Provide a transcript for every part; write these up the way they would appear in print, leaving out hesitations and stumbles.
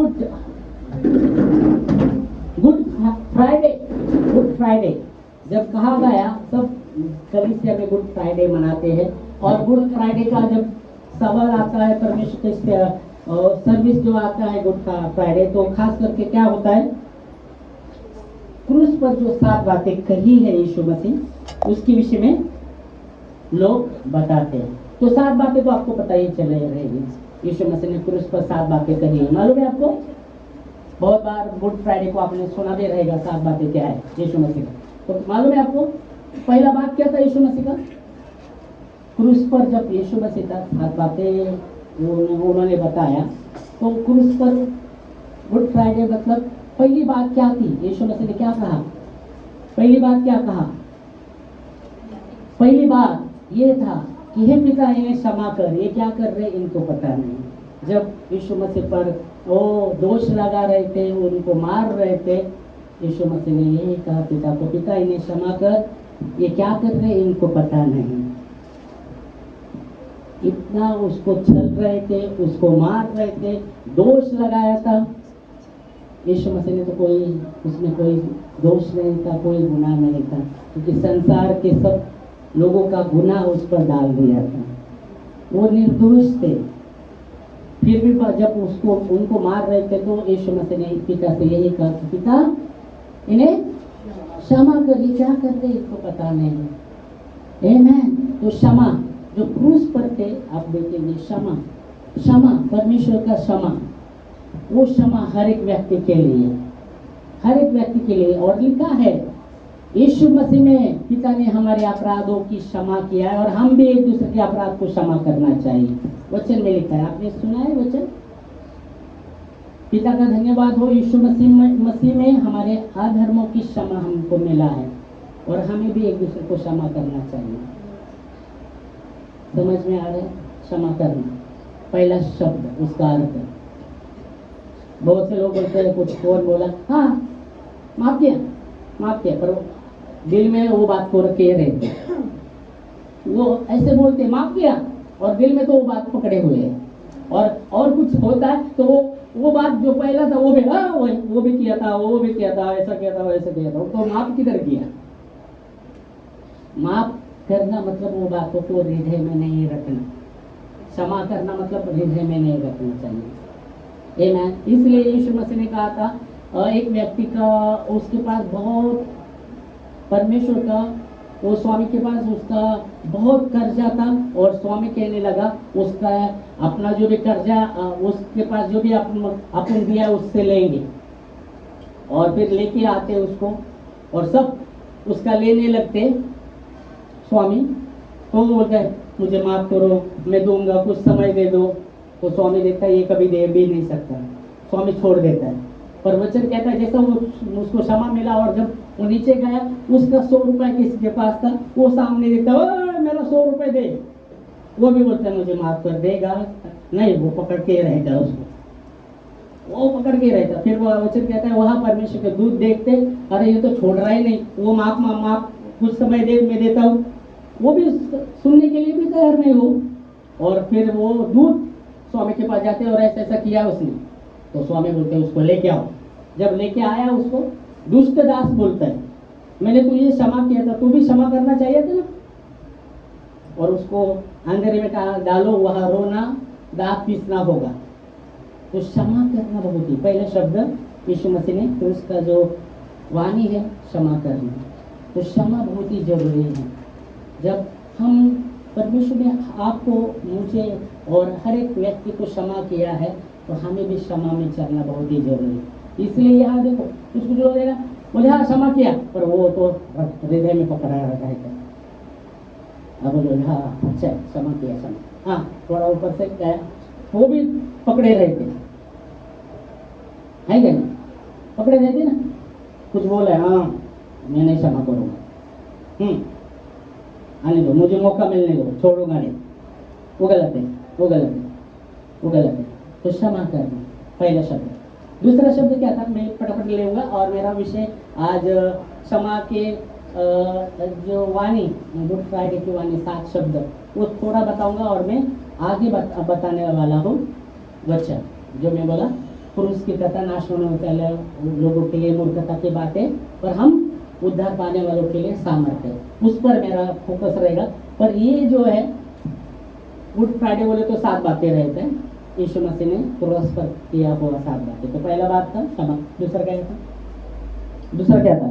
Good good Friday. Good Friday जब कहा गया सब कलीसिया में गुड फ्राइडे मनाते हैं। और गुड फ्राइडे का जब सवाल आता है परमेश्वर के सर्विस जो आता है गुड फ्राइडे, तो खास करके क्या होता है, क्रूस पर जो 7 बातें कही है यीशु मसीह, उसके विषय में लोग बताते हैं। तो 7 बातें तो आपको पता ही चले रहेगी। यीशु मसीह ने क्रूस पर 7 बातें कही है, मालूम है आपको। बहुत बार गुड फ्राइडे को आपने सुना भी रहेगा 7 बातें क्या है यीशु मसीह का। तो मालूम है आपको पहला बात क्या था यीशु मसीह का? क्रूस पर जब यीशु मसीह का 7 बातें उन्होंने बताया, तो क्रूस पर गुड फ्राइडे मतलब पहली बात क्या थी? यीशु मसीह ने क्या कहा? पहली बात क्या कहा? पहली बात ये था कि हे पिता इन्हें क्षमा कर, ये क्या कर रहे इनको पता नहीं। जब यीशु मसीह पर वो दोष लगा रहे थे, उनको मार रहे थे, यीशु मसीह ने यही कहा पिता को, पिता इन्हें क्षमा कर, ये क्या कर रहे इनको पता नहीं। इतना उसको छल रहे थे, उसको मार रहे थे, दोष लगाया था। यीशु मसीह ने तो उसमें कोई दोष नहीं था, कोई गुनाह नहीं था, क्योंकि संसार के सब लोगों का गुनाह उस पर डाल दिया था। वो निर्दोष थे। फिर भी जब उनको मार रहे थे, तो यीशु मसीह ने पिता से यही कहा कि पिता इन्हें क्षमा कर, ये क्या कर रहे इनको पता नहीं। आमीन। तो क्षमा जो क्रूस पर थे, आप देखेंगे क्षमा परमेश्वर का क्षमा, वो क्षमा हर एक व्यक्ति के लिए, हर एक व्यक्ति के लिए। और लिखा है यीशु मसीह में पिता ने हमारे अपराधों की क्षमा किया है, और हम भी एक दूसरे के अपराध को क्षमा करना चाहिए। वचन में लिखा है, आपने सुना है वचन। पिता का धन्यवाद हो, यीशु मसीह में हमारे अधर्मों की क्षमा हमको मिला है, और हमें भी एक दूसरे को क्षमा करना चाहिए। समझ में आ रहा है? क्षमा करना पहला शब्द, उसका अर्थ। बहुत से लोग बोलते हैं, कुछ कौन बोला हाँ माफ किया, पर दिल में वो बात को रखे रहते। वो ऐसे बोलते माफ किया, और दिल में तो वो बात पकड़े हुए हैं। और कुछ होता है तो वो बात जो पहला था वो भी किया था, ऐसा किया था, वैसा किया था, तो माफ किधर किया? माफ करना मतलब वो बातों को हृदय में नहीं रखना। क्षमा करना मतलब हृदय में नहीं रखना चाहिए। आमीन। इसलिए यीशु मसीह ने कहा था, एक व्यक्ति का उसके पास बहुत परमेश्वर का वो स्वामी के पास उसका बहुत कर्जा था, और स्वामी कहने लगा उसका अपना जो भी कर्जा उसके पास जो भी अपन दिया उससे लेंगे। और फिर लेके आते उसको, और सब उसका लेने लगते स्वामी। तो वो बोलता है मुझे माफ करो, मैं दूंगा, कुछ समय दे दो। तो स्वामी देखता है ये कभी दे भी नहीं सकता, स्वामी छोड़ देता है। पर वचन कहता है जैसा वो उसको क्षमा मिला, और जब वो नीचे गया, उसका 100 रुपया किसी के पास था, वो सामने देखता मेरा 100 रुपये दे। वो भी बोलता है मुझे माफ कर देगा नहीं, वो पकड़ के रहता उसको, वो पकड़ के रहता। फिर वो वचन कहता है वहां परमेश्वर के दूत देखते, अरे ये तो छोड़ रहा ही नहीं, वो माफ कुछ समय दे, मैं देता हूँ। वो भी सुनने के लिए भी तैयार नहीं हो। और फिर वो दूत स्वामी के पास जाते और ऐसा किया उसने। तो स्वामी बोलते उसको लेके आओ। जब लेके आया उसको, दुष्ट दास बोलता है मैंने तुझे क्षमा किया था, तू भी क्षमा करना चाहिए था ना। और उसको अंधेरे में डालो, वहां रोना दांत पीसना होगा। तो क्षमा करना बहुत ही पहला शब्द यीशु मसीह ने, तो उसका जो वाणी है क्षमा करना। तो क्षमा बहुत ही जरूरी है। जब हम परमेश्वर ने आपको, मुझे और हर एक व्यक्ति को क्षमा किया है, तो हमें भी क्षमा में चलना बहुत ही जरूरी है। इसलिए यहाँ देखो कुछ लोग देगा मुझे क्षमा किया, पर वो तो हृदय में पकड़ा रहता है। अब बोलो हाँ अच्छा क्षमा किया, क्षमा हाँ, थोड़ा ऊपर से गया, वो भी पकड़े रहते है क्या? पकड़े रहते ना, कुछ बोला हाँ मैं नहीं क्षमा करूँगा, आने दो, मुझे मौका मिलने दो, छोड़ूंगा नहीं। वो गलत है, वो गलत है, वो गलत है। तो क्षमा करना पहला शब्द। दूसरा शब्द क्या था, मैं फटाफट लेऊंगा। और मेरा विषय आज क्षमा के जो वाणी, गुड फ्राइडे की वाणी 7 शब्द, वो थोड़ा बताऊंगा। और मैं आगे बताने वाला हूँ वचन, जो मैं बोला पुरुष की तथा नाश होने वाले लोगों के लिए मूर्खता की बातें, पर हम उद्धार पाने वालों के लिए सामर्थ्य, उस पर मेरा फोकस रहेगा। पर ये जो है गुड फ्राइडे बोले तो 7 बातें रहते हैं, यीशु मसीह ने क्रॉस पर किया हुआ 7 बातें। तो पहला बात था क्षमा, दूसरा क्या था? दूसरा क्या था?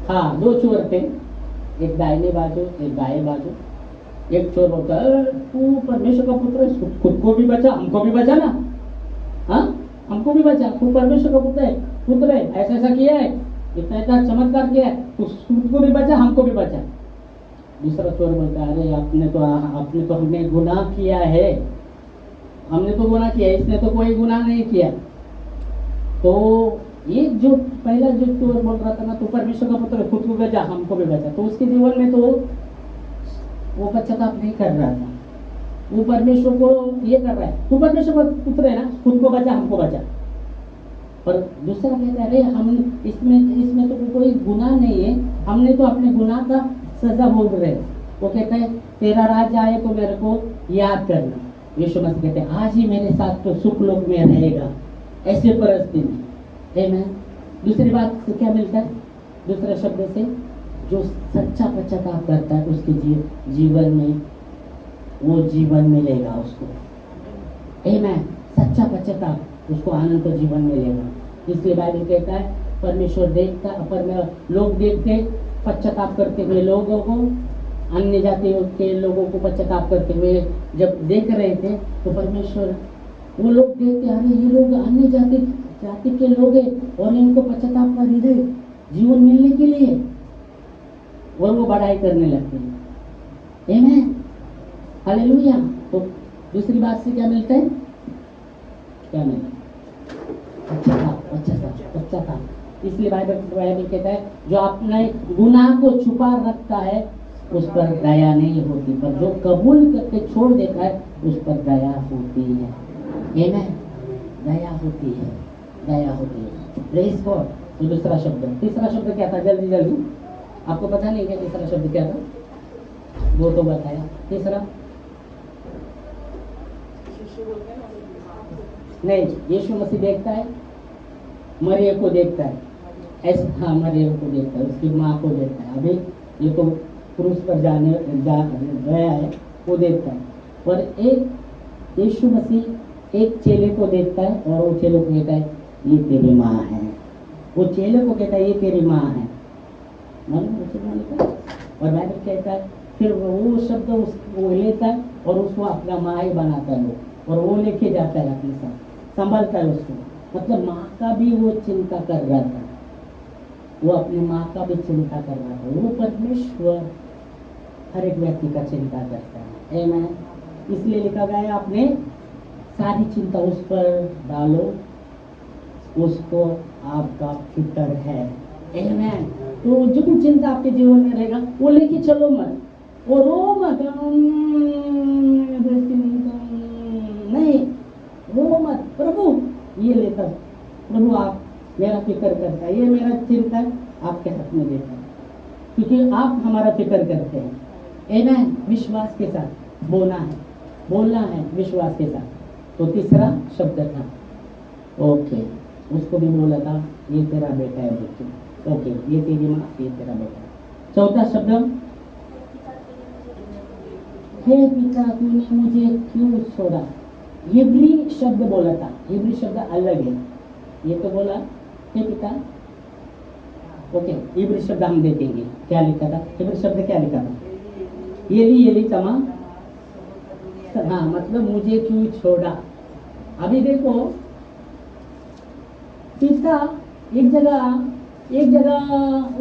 हाँ, 2 चोर थे, एक दाहिने बाजू एक बाएं बाजू। एक चोर बोलता है तू परमेश्वर का पुत्र है, खुद को भी बचा हमको भी बचा ना, हाँ हमको भी बचा, तू परमेश्वर का पुत्र है, ऐसा ऐसा किया है, इतना इतना चमत्कार किया है, तू खुद को भी बचा हमको भी बचा। दूसरा चोर बोलता है अरे आपने तो हमने गुनाह किया है, हमने तो गुनाह किया, इसने तो कोई गुनाह नहीं किया। तो ये जो पहला जो चोर बोल रहा था ना, तो परमेश्वर का पुत्र खुद को बचा हमको भी बचा, तो उसके जीवन में तो वो पश्चाताप नहीं कर रहा था, वो परमेश्वर को ये कर रहा है, तू परमेश्वर का पुत्र है ना, खुद को बचा हमको बचा। पर दूसरा कहता है अरे हम इसमें तो कोई गुनाह नहीं है, हमने तो अपने गुनाह का सजा भोग रहे। वो कहता है तेरा राज्य आए तो मेरे को याद करना। यीशु मसीह कहते हैं आज ही मेरे साथ तो सुख लोक में रहेगा, ऐसे परिस्थिति में। आमीन। दूसरी बात से क्या मिलता है? दूसरे शब्द से जो सच्चा पश्चाताप करता है उसके जीवन में वो जीवन मिलेगा उसको। आमीन। सच्चा पश्चाताप उसको आनंद तो जीवन मिलेगा। इसलिए बाइबल कहता है परमेश्वर देखता, लोग देखते पश्चाताप करते हुए लोगों को, अन्य जातियों के लोगों को पश्चाताप करते हुए जब देख रहे थे तो परमेश्वर, वो लोग देखते अरे ये लोग अन्य जाति के लोग हैं और इनको पश्चाताप का हृदय जीवन मिलने के लिए, और वो बढ़ाई करने लगते हैं। आमीन। हालेलुया। तो दूसरी बात से क्या मिलता है? क्या मिलता है? पश्चाताप। इसलिए बाइबल कहता है जो अपने गुनाह को छुपा रखता है उस पर दया नहीं होती, पर जो कबूल करके छोड़ देता है उस पर दया होती है। आमीन। दया होती है, दया होती है। Praise God. तो दूसरा शब्द, तीसरा शब्द क्या था? जल्दी जल्दी, आपको पता नहीं क्या तीसरा शब्द क्या था? वो तो बताया। तीसरा नहीं, यीशु मसीह देखता है, मरियम को देखता है, ऐसे, हाँ मरियम को देखता है, उसकी माँ को देखता है। अभी ये तो क्रूस पर गया है, वो देखता है। और एक यीशु मसीह एक चेले को देखता है और वो चेले को कहता है ये तेरी माँ है। वो चेले को कहता है ये तेरी माँ है, और बाइबल कहता है फिर वो शब्द वो लेता है और उसको अपना माँ ही बनाता है, और वो लेके जाता है अपने साथ, संभालता है उसको। मतलब माँ का भी वो चिंता कर रहा था, वो अपनी माँ का भी चिंता कर रहा था। वो परमेश्वर हर एक व्यक्ति का चिंता करता है। आमीन। इसलिए लिखा गया है आपने सारी चिंता उस पर डालो, उसको आपका फिक्र है। आमीन। तो जो भी चिंता आपके जीवन में रहेगा वो लेके चलो मत, वो रो मत, नहीं रो मत, प्रभु ये लेकर, प्रभु आप मेरा फिक्र करता है, ये मेरा चिंता आपके हाथ में देता है, क्योंकि आप हमारा फिक्र करते हैं। आमीन। विश्वास के साथ बोलना है विश्वास के साथ। तो तीसरा शब्द था ओके, उसको भी बोला था ये तेरा बेटा है बच्चों, ओके ये तेरी माँ, ये तेरा बेटा। चौथा शब्द हे पिता तूने मुझे क्यों छोड़ा। हिब्री शब्द बोला था, हिब्री शब्द अलग है, ये तो बोला हे पिता, ओके हिब्री शब्द हम देखेंगे क्या लिखा था। हिब्री शब्द क्या लिखा था? ये तमा, हाँ मतलब मुझे क्यों छोड़ा। अभी देखो पिता एक जगह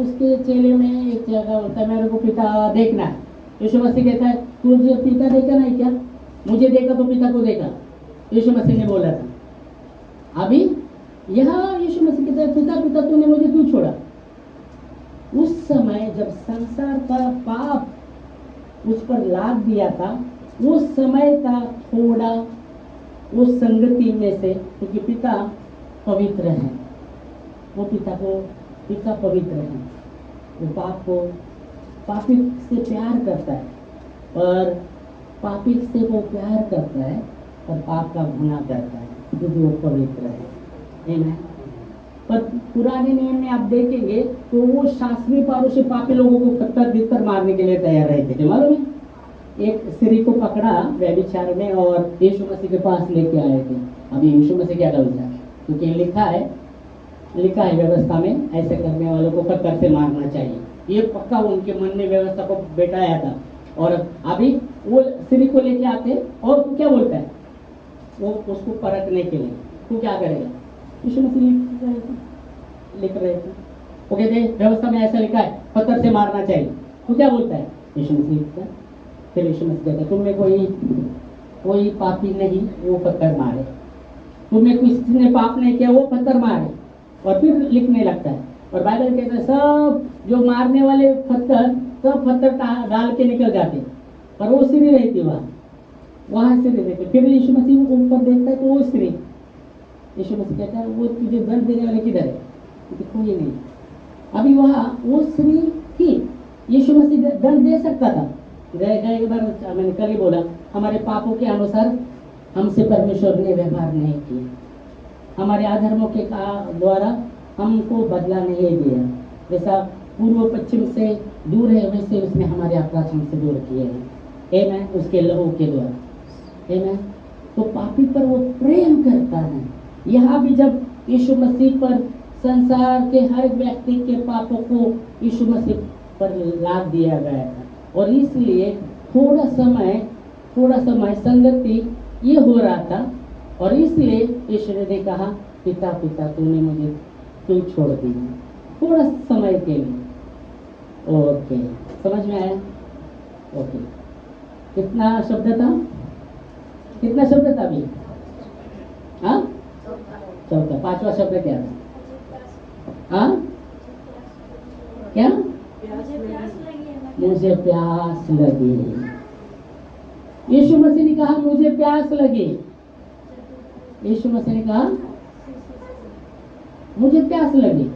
उसके चेले में एक जगह होता है मेरे को पिता देखना है। यीशु मसीह कहता है तुझे पिता देखा नहीं क्या? मुझे देखा तो पिता को देखा, यीशु मसीह ने बोला था। अभी यहाँ यीशु मसीह कहता है पिता पिता तूने मुझे क्यों छोड़ा। उस समय जब संसार का पाप उस पर लाद दिया था, उस समय था थोड़ा उस संगति में से, क्योंकि पिता पवित्र है, वो पिता पवित्र है, वो पापी से प्यार करता है, और पापी से वो प्यार करता है पर पाप का गुनाह करता है, क्योंकि वो पवित्र है ना। पर पुराने नियम में आप देखेंगे तो वो शास्त्रीय पारों पापी लोगों को पत्थर देकर मारने के लिए तैयार रहते थे, मालूम है। एक स्त्री को पकड़ा व्यभिचार में और यीशु मसीह के पास लेके आए थे। अभी यीशु मसीह क्या गलता है, क्योंकि लिखा है व्यवस्था में ऐसे करने वालों को पत्थर से मारना चाहिए। ये पक्का उनके मन में व्यवस्था को बैठाया था। और अभी वो स्त्री को लेके आते और क्या बोलता है, वो उसको परखने के लिए तो क्या करेगा, यीशु मसीह लिख रहे थे। वो कहते हैं व्यवस्था में ऐसा लिखा है पत्थर से मारना चाहिए, तो क्या बोलता है यीशु मसीह लिखता है। फिर यीशु मसीह कहता है तुम में कोई पापी नहीं वो पत्थर मारे, तुम में किसी ने पाप नहीं किया वो पत्थर मारे। और फिर लिखने लगता है और बाइबल कहता है सब जो मारने वाले पत्थर सब पत्थर डाल के निकल जाते, पर वो स्त्री रहती वहां से रहते। फिर यीशु मसीह ऊपर देखता है तो वो स्त्री, यीशु मसीह कहता है वो तुझे दंड देने वाले किधर है, कोई नहीं। अभी वहाँ वो स्त्री थी, यीशु मसीह दंड दे सकता था। एक बार मैंने कल ही बोला, हमारे पापों के अनुसार हमसे परमेश्वर ने व्यवहार नहीं किया, हमारे अधर्मों के द्वारा हमको बदला नहीं दिया। जैसा पूर्व पश्चिम से दूर है वैसे उसने हमारे अपराध हमसे दूर किए हैं, आमेन, उसके लहू के द्वारा, आमेन। तो पापी पर वो प्रेम करता है। यहाँ भी जब यीशु मसीह पर संसार के हर व्यक्ति के पापों को यीशु मसीह पर लाद दिया गया था, और इसलिए थोड़ा समय संगति ये हो रहा था। और इसलिए ईश्वर ने कहा पिता तूने मुझे क्यों छोड़ दिया, थोड़ा समय के लिए। ओके, समझ में आया? ओके, कितना शब्द था अभी? हाँ, चौथा। पांचवा शब्द क्या था? हाँ, क्या? मुझे प्यास लगी। यीशु मसीह ने कहा मुझे प्यास लगी। यीशु मसीह ने कहा मुझे प्यास लगी।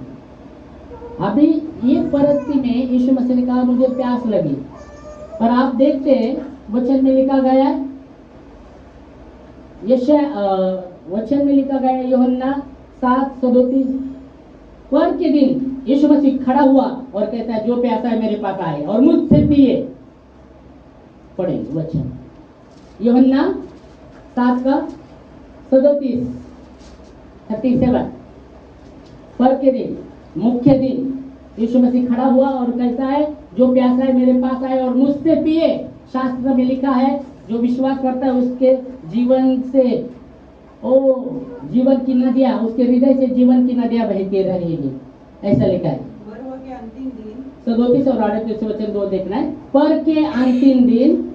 अभी ये परिस्थिति में यीशु मसीह ने कहा मुझे प्यास लगी, पर आप देखते हैं वचन में लिखा गया है, वचन में लिखा गया है यूहन्ना 7:37, पर के दिन यीशु मसीह खड़ा हुआ और कहता है जो प्यासा है मेरे पास आए और मुझसे पिए। पढ़े वचन यूहन्ना 7:37 पर के दिन, मुख्य दिन यीशु मसीह खड़ा हुआ और कहता है जो प्यासा है मेरे पास आए और मुझसे पिए। शास्त्र में लिखा है जो विश्वास करता है उसके जीवन से जीवन की नदियां, उसके हृदय से जीवन की नदियां बहती रहेगी, ऐसा लिखा है। 37 और 38 वचन 2 देखना है। पर के अंतिम दिन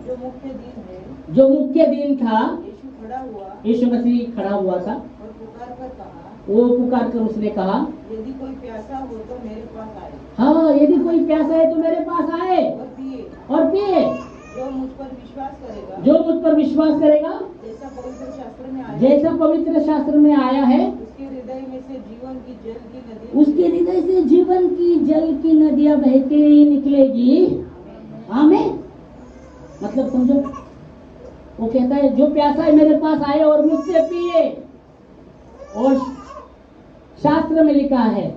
जो मुख्य दिन था, यीशु मसीह खड़ा हुआ था वो पुकार कर उसने कहा यदि कोई प्यासा हो तो मेरे पास आए। हाँ, यदि कोई प्यासा है तो मेरे पास आए और पिए। जो मुझ पर विश्वास करेगा जैसा पवित्र शास्त्र में आया है उसके हृदय से जीवन की जल की नदियां बहती ही निकलेगी। आमीन। मतलब समझो, वो कहता है जो प्यासा है मेरे पास आए और मुझसे पिए। और शास्त्र में लिखा है,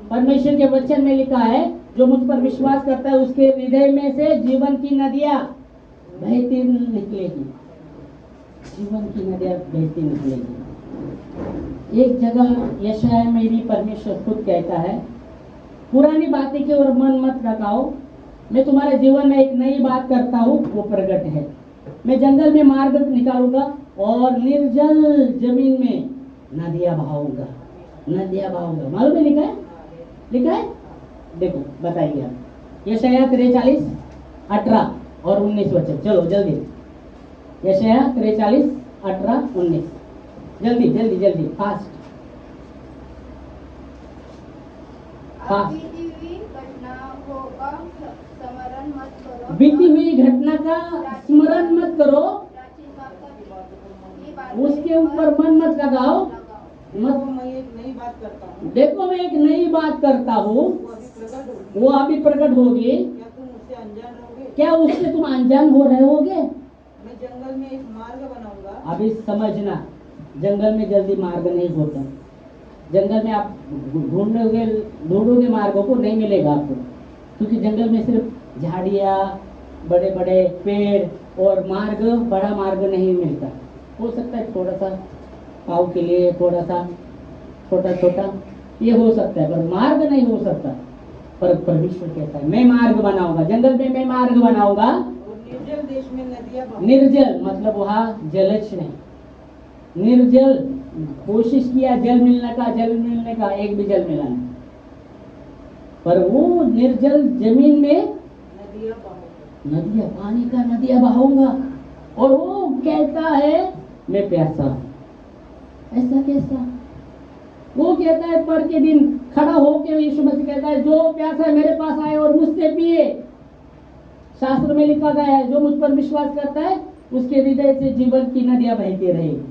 परमेश्वर के वचन में लिखा है जो मुझ पर विश्वास करता है उसके हृदय में से जीवन की नदियां बहती निकलेगी, जीवन की नदियां बहती निकलेगी। एक जगह यशायाह में भी परमेश्वर खुद कहता है पुरानी बातें की ओर मन मत लगाओ, मैं तुम्हारे जीवन में एक नई बात करता हूँ वो प्रकट है। मैं जंगल में मार्ग निकालूंगा और निर्जल जमीन में नदियां बहाऊंगा। मालूम है लिखा है? देखो बताइए आप, यशायाह 43:18 और 19 वचन। चलो जल्दी, यशायाह 43:18-19, जल्दी फास्ट। बीती हुई घटना का स्मरण मत करो, उसके ऊपर मन मत लगाओ। देखो मैं एक नई बात करता हूँ, वो अभी प्रकट होगी। क्या उससे तुम अनजान हो रहे होगे? मैं जंगल में एक मार्ग बनाऊंगा। अभी समझना, जंगल में जल्दी मार्ग नहीं होता। जंगल में आप ढूंढोगे मार्गों को, नहीं मिलेगा आपको, क्योंकि जंगल में सिर्फ झाड़ियाँ, बड़े बड़े पेड़ और मार्ग, बड़ा मार्ग नहीं मिलता। हो सकता है थोड़ा सा पाव के लिए, थोड़ा सा छोटा छोटा ये हो सकता है, पर मार्ग नहीं हो सकता। पर परमेश्वर कहता है मैं मार्ग बनाऊंगा, जंगल में मैं मार्ग बनाऊंगा। और निर्जल देश में नदियां बहेंगी। निर्जल मतलब वहाँ जलज नहीं, निर्जल। कोशिश किया जल मिलने का, एक भी जल मिला नहीं, पर वो निर्जल जमीन में नदियां, पानी का नदियां बहाऊंगा। और वो कहता है मैं प्यासा हूं। ऐसा कैसा? वो कहता है पर के दिन खड़ा होकर यीशु मसीह कहता है जो प्यासा है मेरे पास आए और मुझसे पिए। शास्त्र में लिखा गया है जो मुझ पर विश्वास करता है उसके हृदय से जीवन की नदियां बहती रहेगी।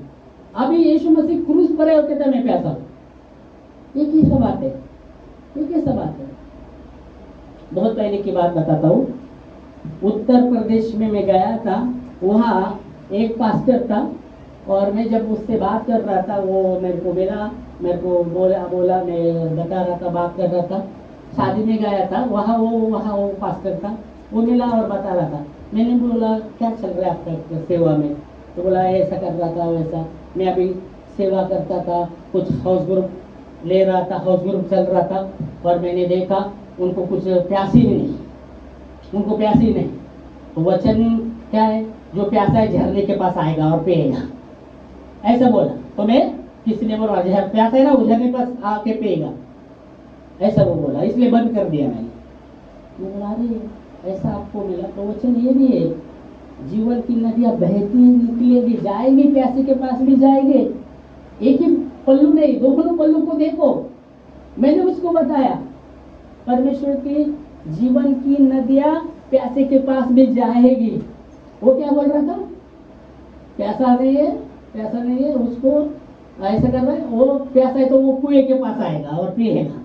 अभी यीशु मसीह क्रूस पर है और कहता है मैं प्यासा हूं। एक ही सब बात है, एक ही सब बात है। बहुत पहले की बात बताता हूँ। उत्तर प्रदेश में मैं गया था, वहाँ एक पास्टर था और मैं जब उससे बात कर रहा था वो मेरे को मिला, मेरे को बोला मैं बता रहा था, बात कर रहा था। शादी में गया था, वहाँ वो पास्टर था, वो मिला और बता रहा था। मैंने बोला क्या चल रहा है आपका सेवा में? तो बोला ऐसा कर रहा था वैसा। मैं अभी सेवा करता था, कुछ हाउस ग्रुप ले रहा था, हाउस ग्रुप चल रहा था और मैंने देखा उनको कुछ प्यासी नहीं, उनको प्यासी नहीं। तो वचन क्या है? जो प्यासा है झरने के पास आएगा और पिएगा, ऐसा बोला। तो मैं किसी ने बोला प्यासा है ना वो झरने के पास आके पिएगा, ऐसा वो बोला, इसलिए बंद कर दिया मैंने। बोला अरे ऐसा आपको मिला तो वचन ये भी है, जीवन की नदियां बहती निकलेगी, जाएगी, प्यासे के पास भी जाएंगे। एक ही पल्लू नहीं, दोनों पल्लू को देखो। मैंने उसको बताया परमेश्वर की जीवन की नदियां प्यासे के पास भी जाएगी। वो क्या बोल रहा था? प्यासा नहीं है, प्यासा नहीं है, उसको ऐसा कर रहा है, वो प्यासा है तो वो कुएं के पास आएगा और पिएगा,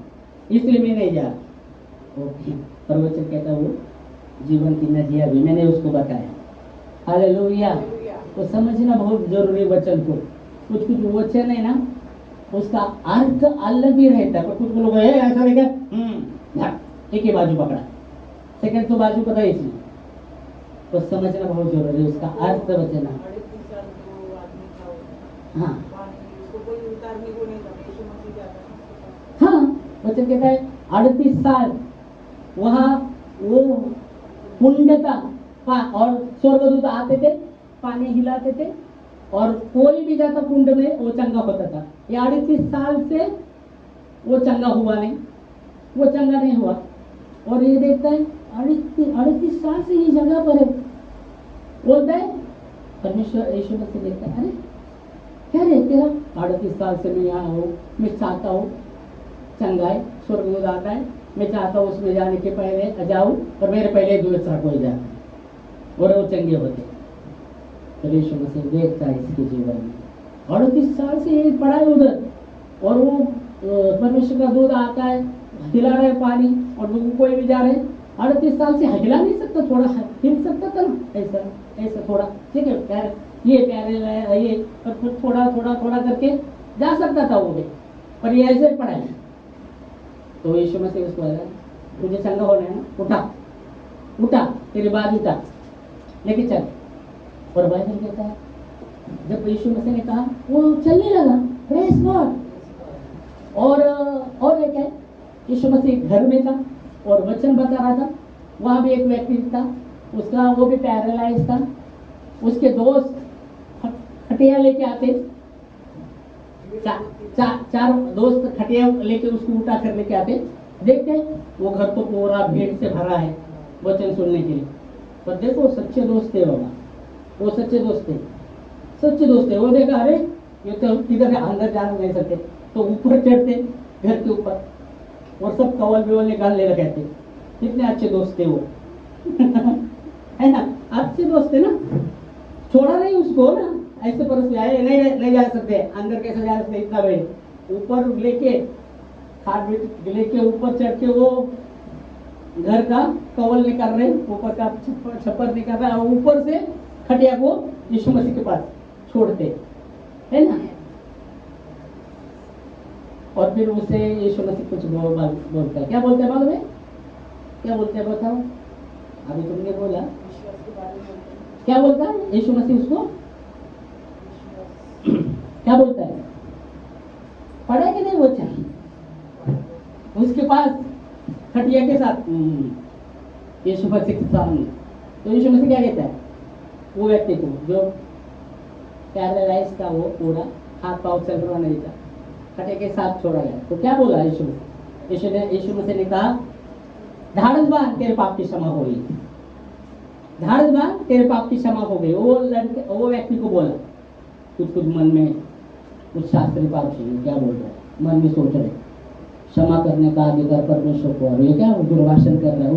इसलिए मैं नहीं जा रहा। परवचन कहता वो जीवन की नदियां भी, मैंने उसको बताया। हालेलुया। तो समझना बहुत जरूरी वचन को। कुछ कुछ वचन है ना उसका अर्थ अलग ही रहता है, पर कुछ लोग ऐसा देखा एक ही बाजू पकड़ा, सेकंड तो बाजू पता है, इसलिए तो समझना बहुत जरूरी है उसका अर्थ वचन। हाँ हाँ, वचन कहता है 38 साल वहाँ वो कुंड था और स्वर्गदूत आते थे, पानी हिलाते थे और कोई भी जाता कुंड में वो चंगा होता था। ये 38 साल से वो चंगा हुआ नहीं, वो चंगा नहीं हुआ। और ये देखता है 38 साल से ये जगह पर है, बोलता है परमेश्वर यीशु मसीह देखता है अरे क्या रे तेरा 38 साल से मैं यहाँ हूँ, मैं चाहता हूँ चंगाई, स्वर्गदूत आता है, मैं चाहता हूँ उसमें जाने के पहले जाऊँ और मेरे पहले दूसरा कोई जाता है और वो चंगे होते। तो यीशु मसीह देखता है इसके जीवन में 38 साल से ये पड़ा है उधर, और वो परमेश्वर का दूध आता है, हिला रहा है पानी और लोग कोई भी जा रहे हैं। 38 साल से हिला नहीं सकता, थोड़ा हिल सकता था ना, ऐसा ऐसा थोड़ा, ठीक है प्यारे ये प्यारे ये थोड़ा थोड़ा थोड़ा करके जा सकता था वो भी, पर ये ऐसे पड़ा है। तो यीशु मसीह उसको बोला तुझे चंगा होना है ना, उठा उठा, तेरी बात उठा, लेके चल। और बाइबल कहता है जब यीशु मसीह ने कहा वो चलने लगा, प्रेज गॉड। और एक है यीशु मसीह घर में था और वचन बता रहा था। वहां भी एक व्यक्ति था, उसका वो भी पैरालाइज था, उसके दोस्त खटिया लेके आते, चार दोस्त खटिया लेके उसको उठा कर लेके आते, देखते वो घर तो पूरा भीड़ से भरा है वचन सुनने के लिए। पर देखो सच्चे दोस्त थे बाबा, वो सच्चे दोस्त थे, सच्चे दोस्त थे। वो देखा अरे ये तो इधर अंदर जा नहीं सकते, तो ऊपर चढ़ते घर के ऊपर और सब कवल बिवल निकाल ले रखे थे। कितने अच्छे दोस्त थे वो है ना, अच्छे दोस्त थे ना, छोड़ा नहीं उसको ना, ऐसे परस आए नहीं जा सकते अंदर, कैसे जा सकते इतना बड़े, ऊपर लेके खाट लेके ऊपर चढ़ के वो घर का कवल निकाल रहे, ऊपर का छप्पर निकाल रहा है और ऊपर से खटिया को यीशु मसीह के पास छोड़ते, है ना। और फिर उसे यीशु मसीह कुछ बोलता है। क्या बोलते हैं मालूम है? क्या बोलते हैं बताओ? अभी तुमने बोला क्या बोलता है यीशु मसीह उसको? क्या बोलता है? पढ़ा कि नहीं वचन? उसके पास खटिया के साथ यीशु मसीह के सामने, तो यीशु मसीह क्या कहता है वो व्यक्ति को जो पैरालाइज था, वो पूरा हाथ पाँव चल रहा नहीं था, खटिया के साथ छोड़ा गया, तो क्या बोला यीशु मसीह? यीशु मसीह ने कहा ढाढ़स बांध, तेरे पाप की क्षमा हो गई। ढाढ़स बांध, तेरे पाप की क्षमा हो गई। वो व्यक्ति को बोला, कुछ मन में कुछ शास्त्री पारसी क्या बोल रहे, मन में सोच रहे क्षमा करने का अधिकार परमेश्वर को, और ये क्या दुर्भाषण कर रहा है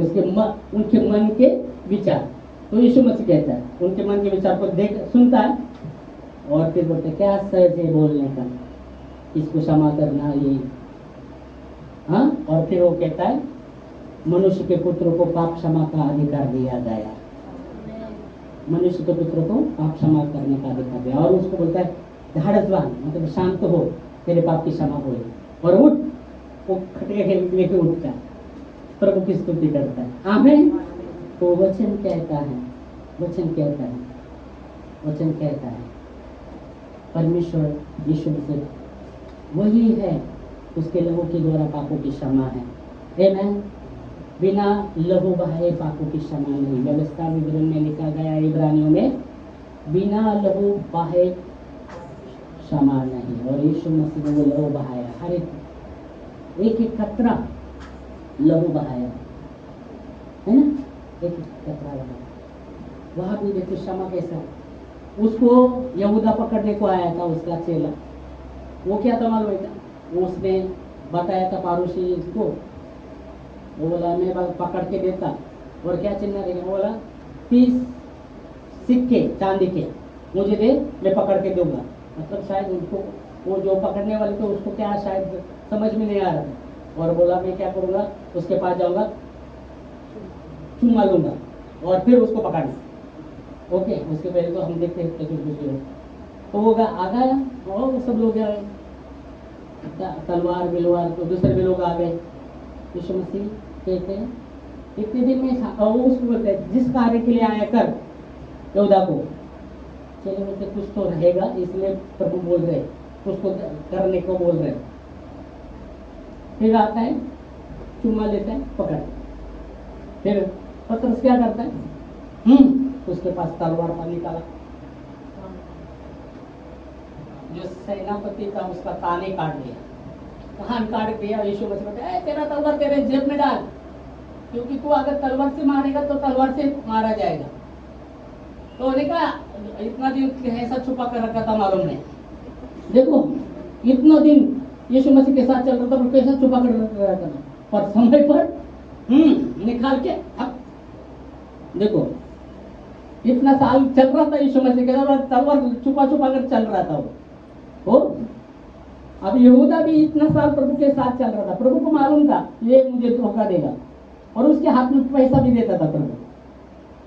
उनके मन के विचार। तो यीशु मसीह कहता है उनके मन के विचार को देख सुनता है और फिर बोलते क्या सहज है बोलने का, इसको क्षमा करना ये, हाँ। और फिर वो कहता है मनुष्य के पुत्र को पाप क्षमा का अधिकार दिया गया, मनुष्य के पुत्र को पाप क्षमा करने का अधिकार दिया। और उसको बोलता है ढाढ़स बांध, मतलब शांत हो, तेरे पाप की क्षमा हो, और उठ। वो खटिया लेके उठता है, प्रभु की स्तुति करता है, आमीन। तो वचन कहता है, वचन कहता है, वचन कहता है परमेश्वर यीशु मसीह वही है, उसके लहू के द्वारा पापों की क्षमा है, आमीन। बिना लहू बहाए पापों की क्षमा नहीं। व्यवस्था विवरण में लिखा गया इब्रानियों में, बिना लहू बहाए क्षमा नहीं। और यीशु मसीह ने वो लहू बहाया, हर एक कतरा लहू बहाया, है ना, एक कतरा बहाया। वहां भी देखिए क्षमा कैसा। उसको यहूदा पकड़ने को आया था, उसका चेला, वो क्या था मालूम है? वो उसने बताया था पारूसी को, वो बोला मैं पकड़ के देता, और क्या चिन्ह रहेगा? बोला 30 सिक्के चांदी के मुझे दे, मैं पकड़ के दूंगा। मतलब शायद उनको वो जो पकड़ने वाले थे उसको क्या शायद समझ में नहीं आ रहा था, और बोला मैं क्या करूँगा, उसके पास जाऊँगा, चुम्मा लूँगा और फिर उसको पकड़ना। ओके, उसके पहले तो हम देखते हैं तो वो आ गया, और सब लोग तलवार बिलवार, तो दूसरे भी लोग आ गए। यीशु मसीह कहते हैं इतने दिन में, और उसको बोलते हैं जिस कार्य के लिए आया कर यहूदा को। चलिए बोलते कुछ तो रहेगा, इसलिए प्रभु बोल रहे, कुछ तो करने को बोल रहे। फिर आता है, चुम्मा लेता है, पकड़, फिर पतरस क्या करता है, उसके पास तलवार पर निकाला, जो सेनापति था उसका ताने काट दिया, कान काट दिया। यीशु मसीह कहते तेरा तलवार तेरे जेब में डाल, क्योंकि तू अगर तलवार से मारेगा तो तलवार से मारा जाएगा। तो उन्होंने कहा इतना दिन ऐसा छुपा कर रखा था मालूम नहीं। देखो इतना दिन यीशु मसीह के साथ चल रहा था, पर कैसा छुपा कर रखा था, पर समय पर निकाल के अब देखो इतना साल चल रहा था यीशु मसीह के साथ, तलवार छुपा छुपा कर चल रहा था वो। अब यहूदा भी इतना साल प्रभु के साथ चल रहा था, प्रभु को मालूम था ये मुझे धोखा देगा, और उसके हाथ में पैसा भी देता था प्रभु,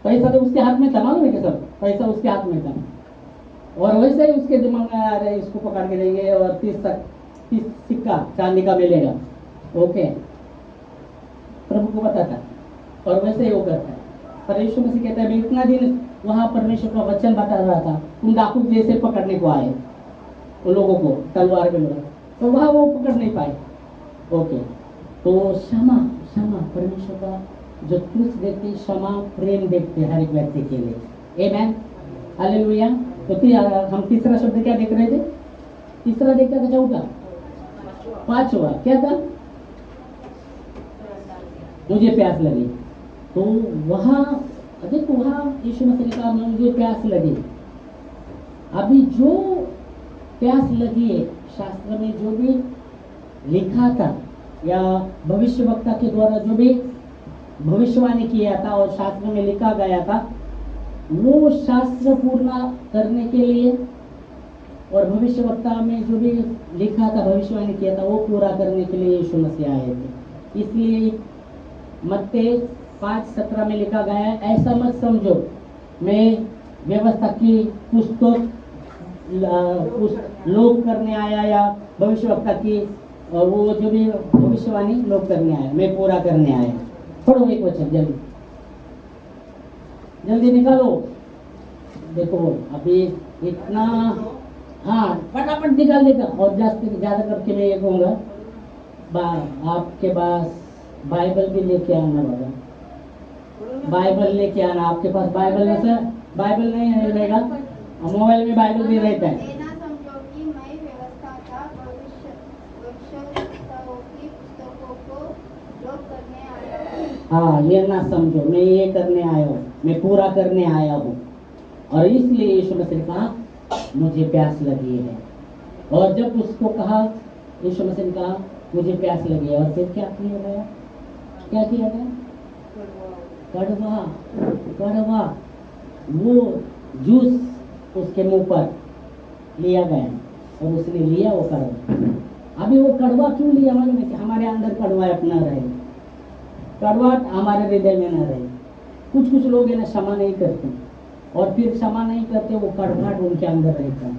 पैसा तो उसके हाथ में था, मालूम है कि सब पैसा उसके हाथ में था। और वैसे ही उसके दिमाग में आ रहे इसको पकड़ के देंगे और 30 सिक्का चांदी का मिलेगा। ओके, प्रभु को पता था, और वैसे ही वो करता है। पर यीशु मसीह कहता है मैं इतना दिन वहां परमेश्वर का वचन बता रहा था, तुम डाकू जैसे पकड़ने को आए उन लोगों को तलवार में लगा, तो वहां वो पकड़ नहीं पाए। ओके, तो क्षमा परमेश्वर का जो तुझ देखते, क्षमा प्रेम देखते हर एक व्यक्ति के लिए। आमीन, हालेलुया। तो हम तीसरा शब्द क्या देख रहे थे? तीसरा देखा था, चौथा, पांचवा क्या था? मुझे प्यास लगी। तो वहां देखो, वहां यीशु मसीह ने कहा मुझे प्यास लगी। अभी जो प्यास लगी है, शास्त्र में जो भी लिखा था या भविष्यवक्ता के द्वारा जो भी भविष्यवाणी किया था और शास्त्र में लिखा गया था, वो शास्त्र पूर्ण करने के लिए और भविष्यवक्ता में जो भी लिखा था, भविष्यवाणी किया था, वो पूरा करने के लिए यीशु मसीह आए थे। इसलिए मत्ती 5:17 में लिखा गया है, ऐसा मत समझो मैं व्यवस्था की पुस्तक लोग करने आया, या भविष्यवक्ता की वो जो भी भविष्यवाणी लोग करने आया, मैं पूरा करने आया। पढ़ो एक वचन जल्दी जल्दी निकालो। देखो अभी इतना, हाँ फटाफट निकाल देगा। और ज्यादा करके मैं ये कहूँगा, आपके पास बाइबल भी लेके आना बाबा, बाइबल लेके आना। आपके पास बाइबल में से बाइबल नहीं रहेगा, मोबाइल में बाइबल भी रहता है। हाँ, ये ना समझो मैं ये करने आया हूँ, मैं पूरा करने आया हूँ। और इसलिए यीशु मसीह ने कहा मुझे प्यास लगी है। और जब उसको कहा, यीशु मसीह ने कहा मुझे प्यास लगी है, और फिर क्या किया गया? क्या किया गया? कड़वा कड़वा वो जूस उसके मुंह पर लिया गया, और उसने लिया वो कड़वा। अभी वो कड़वा क्यों लिया? मालूम है कि हमारे अंदर कड़वा अपना रहे, कड़वाहट हमारे हृदय में न रहे। कुछ कुछ लोग है ना क्षमा नहीं करते, और फिर क्षमा नहीं करते, वो कड़वाहट उनके अंदर रहता है,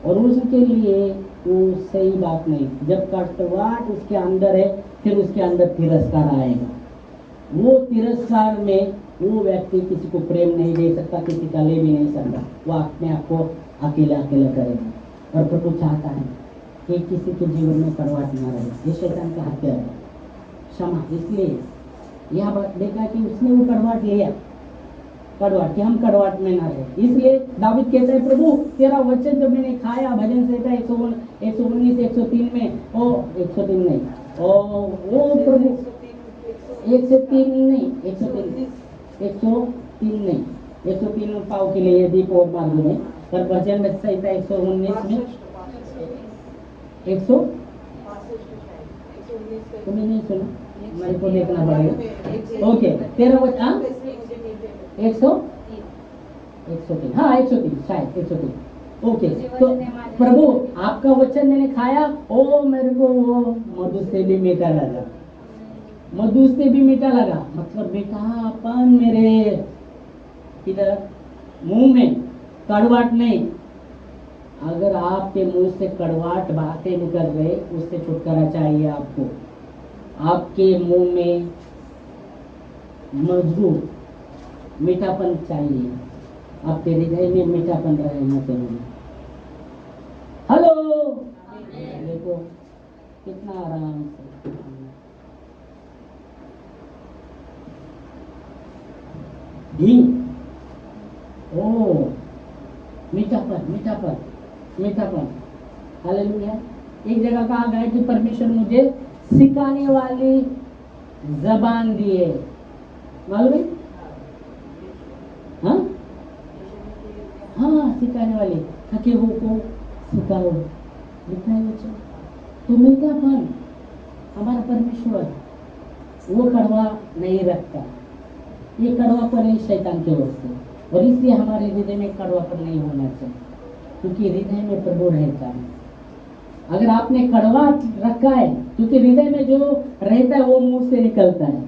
और उसके लिए वो सही बात नहीं। जब कड़वाहट उसके अंदर है, फिर उसके अंदर तिरस्कार आएगा। वो तिरस्कार में वो व्यक्ति किसी को प्रेम नहीं दे सकता, किसी का ले भी नहीं सकता, वो अपने आप को अकेला अकेला करेगा। और प्रभु चाहता है कि किसी के जीवन में कड़वाहट न रहे। ये शैतान का हत्या है, क्षमा। इसलिए यह देखा कि उसने वो कड़वाहट लिया, कड़वाहट कि हम कड़वाहट में ना रहे। इसलिए दाऊद कहता है प्रभु तेरा वचन जब मैंने खाया, भजन संहिता 119 103 में, ओ 103 नहीं, ओ वो प्रभु 103 नहीं, 103 पाव के लिए दीप और मार्ग में, पर भजन संहिता 119 में 100 तुम्हें नहीं सुना, मेरे को देखना पड़ेगा। ओके, तेरा वचन 103, हाँ 103 शायद 103। ओके, तो प्रभु आपका वचन मैंने खाया, ओ मेरे को वो मधु से भी मीठा लगा, मधु से भी मीठा लगा। मतलब मीठापन मेरे इधर मुंह में, कड़वाहट नहीं। अगर आपके मुंह से कड़वाहट बातें निकल रहे, उससे छुटकारा चाहिए आपको। आपके मुंह में मधुर मीठापन चाहिए, आपके हृदय में मीठापन रहना चाहिए। हेलो, देखो कितना आराम से घी, ओ मीठापन मीठापन मीठापन। हालेलुया। एक जगह कहा गया कि परमेश्वर मुझे सिखाने वाली जबान दिए, मालूम है? हाँ हाँ, सिखाने वाली, ताकि वो को सिखाओ, लिखना है बच्चा। तो मीठापन हमारा परमेश्वर वो कड़वा नहीं रखता। ये कड़वापन है शैतान के ओर से, और इसलिए हमारे हृदय में कड़वापन नहीं होना चाहिए, क्योंकि हृदय में प्रभु रहता है। अगर आपने कड़वा रखा है, क्योंकि हृदय में जो रहता है वो मुंह से निकलता है।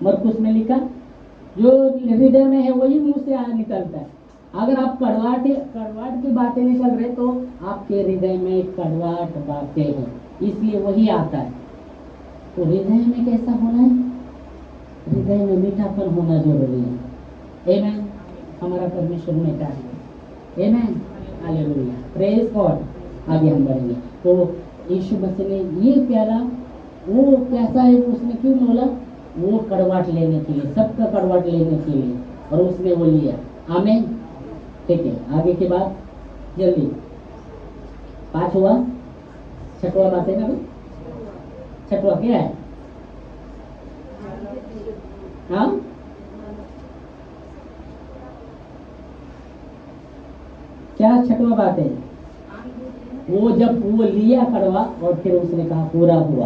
मरकुस में लिखा, जो हृदय में है वही मुंह से निकलता है। अगर आप कड़वाहट की बातें निकल रहे, तो आपके हृदय में कड़वाहट बातें हैं, इसलिए वही आता है। तो हृदय में कैसा होना है? हृदय में मीठापन होना जरूरी है। आमेन। हमारा परमेश्वर मीठा है। आमेन, हालेलुया, प्रेज गॉड। आगे हम बढ़ेंगे। तो यीशु मसीह ने ये प्याला, वो कैसा है, उसने क्यों बोला? वो कड़वाहट लेने के लिए, सबका कड़वाहट लेने के लिए, और उसने वो लिया। आमीन। ठीक है, आगे के बाद जल्दी 5 हुआ, 6वां बात है ना? 6वां क्या है? हाँ, क्या 6वां बात है? वो जब वो लिया कड़वा, और फिर उसने कहा पूरा हुआ।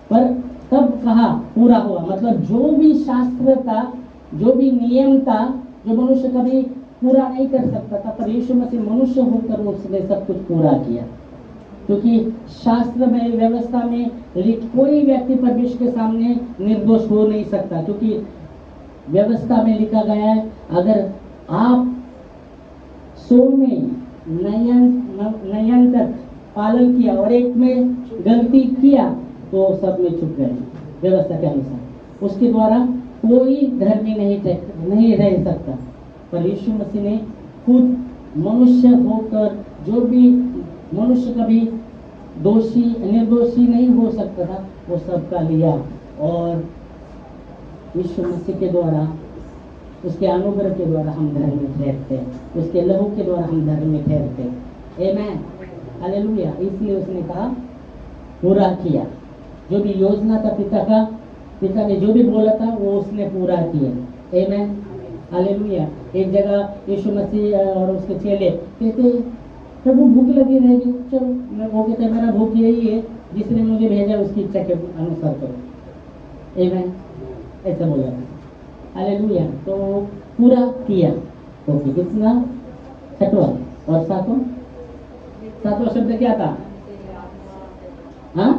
पर तब कहा पूरा हुआ, मतलब जो भी शास्त्र था, जो भी नियम था, जो मनुष्य कभी पूरा नहीं कर सकता था, पर यीशु मसीह मनुष्य होकर उसने सब कुछ पूरा किया। क्योंकि शास्त्र में, व्यवस्था में कोई व्यक्ति परमेश्वर के सामने निर्दोष हो नहीं सकता, क्योंकि व्यवस्था में लिखा गया है, अगर आप 100 में नयन तक पालन किया और एक में गलती किया तो सब में छूट गए व्यवस्था के अनुसार। उसके द्वारा कोई धर्मी नहीं रह सकता। पर यीशु मसीह ने खुद मनुष्य होकर, जो भी मनुष्य कभी दोषी निर्दोषी नहीं हो सकता था, वो सबका लिया और यीशु मसीह के द्वारा, उसके अनुग्रह के द्वारा हम धर्मी ठहरते हैं, उसके लहू के द्वारा हम धर्मी ठहरते हैं। आमेन, हालेलुया। इसलिए उसने कहा पूरा किया, जो भी योजना था पिता ने जो भी बोला था वो उसने पूरा किया। आमेन, हालेलुया। एक जगह यीशु मसीह और उसके चेले कहते प्रभु भूख लगी रहेगी, चलो। वो कहते मेरा भूख यही है, जिसने मुझे भेजा उसकी इच्छा के अनुसार करो। आमेन, ऐसा बोला था। हालेलुया। तो पूरा किया। ओके, कितना? 6वां और 7वां शब्द क्या था? हाँ,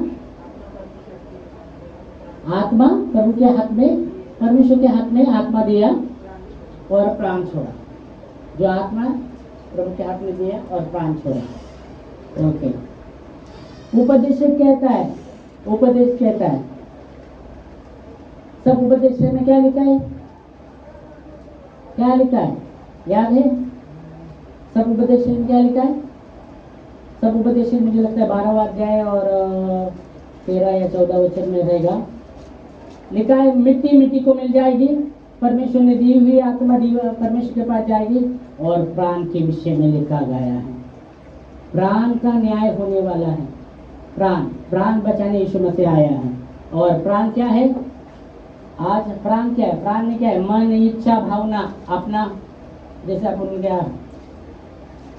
आत्मा प्रभु के हाथ में, परमेश्वर के हाथ में आत्मा दिया और प्राण छोड़ा। जो आत्मा प्रभु के हाथ में दिया और प्राण छोड़ा। ओके। उपदेश कहता है, उपदेश कहता है, सब उपदेश में क्या लिखा है? क्या लिखा है? याद है? सब उपदेश में क्या लिखा है? सब उपदेश मुझे लगता है 12वां अध्याय और 13 या 14 वचन में रहेगा। लिखा है मिट्टी मिट्टी को मिल जाएगी, परमेश्वर ने दी हुई आत्मा परमेश्वर के पास जाएगी। और प्राण के विषय में लिखा गया है प्राण का न्याय होने वाला है। प्राण बचाने यीशु मसीह आया है। और प्राण क्या है? आज प्राण क्या है? प्राण में क्या है? मन, इच्छा, भावना अपना। जैसे अपन क्या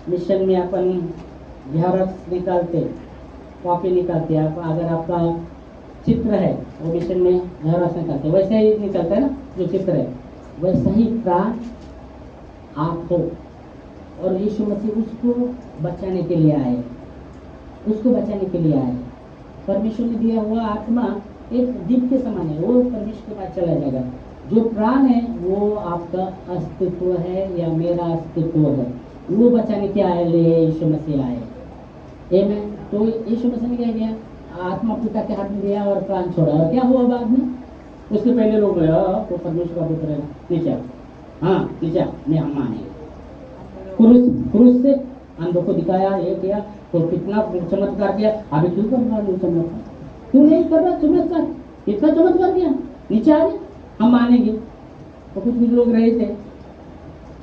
मिशन में अपन झेरॉक्स निकालते, कॉपी निकालते, अगर आपका चित्र है वो मिशन में झेरॉक्स निकालते, वैसे ही निकलता है ना जो चित्र है, वैसा ही प्राण आप हो। और यीशु मसीह उसको बचाने के लिए आए, उसको बचाने के लिए आए। परमेश्वर ने दिया हुआ आत्मा एक दीप के समान है, वो परमेश्वर के पास चला जाएगा। जो प्राण है वो आपका अस्तित्व है या मेरा अस्तित्व है, वो बचाने के लिए यीशु मसीह आए। आमीन। तो यीशु मसीह ने क्या किया? आत्मा पिता के हाथ में दिया और प्राण छोड़ा। और क्या हुआ बाद में? उसके पहले लोग तो परमेश्वर का पुत्र है, नीचे हाँ नीचे में हम मानेंगे। क्रूस से अंधों को दिखाया, ये किया, तो कितना चमत्कार किया। अभी क्यों कर रहा है चमत्कार? क्यों नहीं कर रहा चमत्कार? इतना चमत्कार किया, नीचे आ गए, हम मानेंगे। तो कुछ लोग रहे थे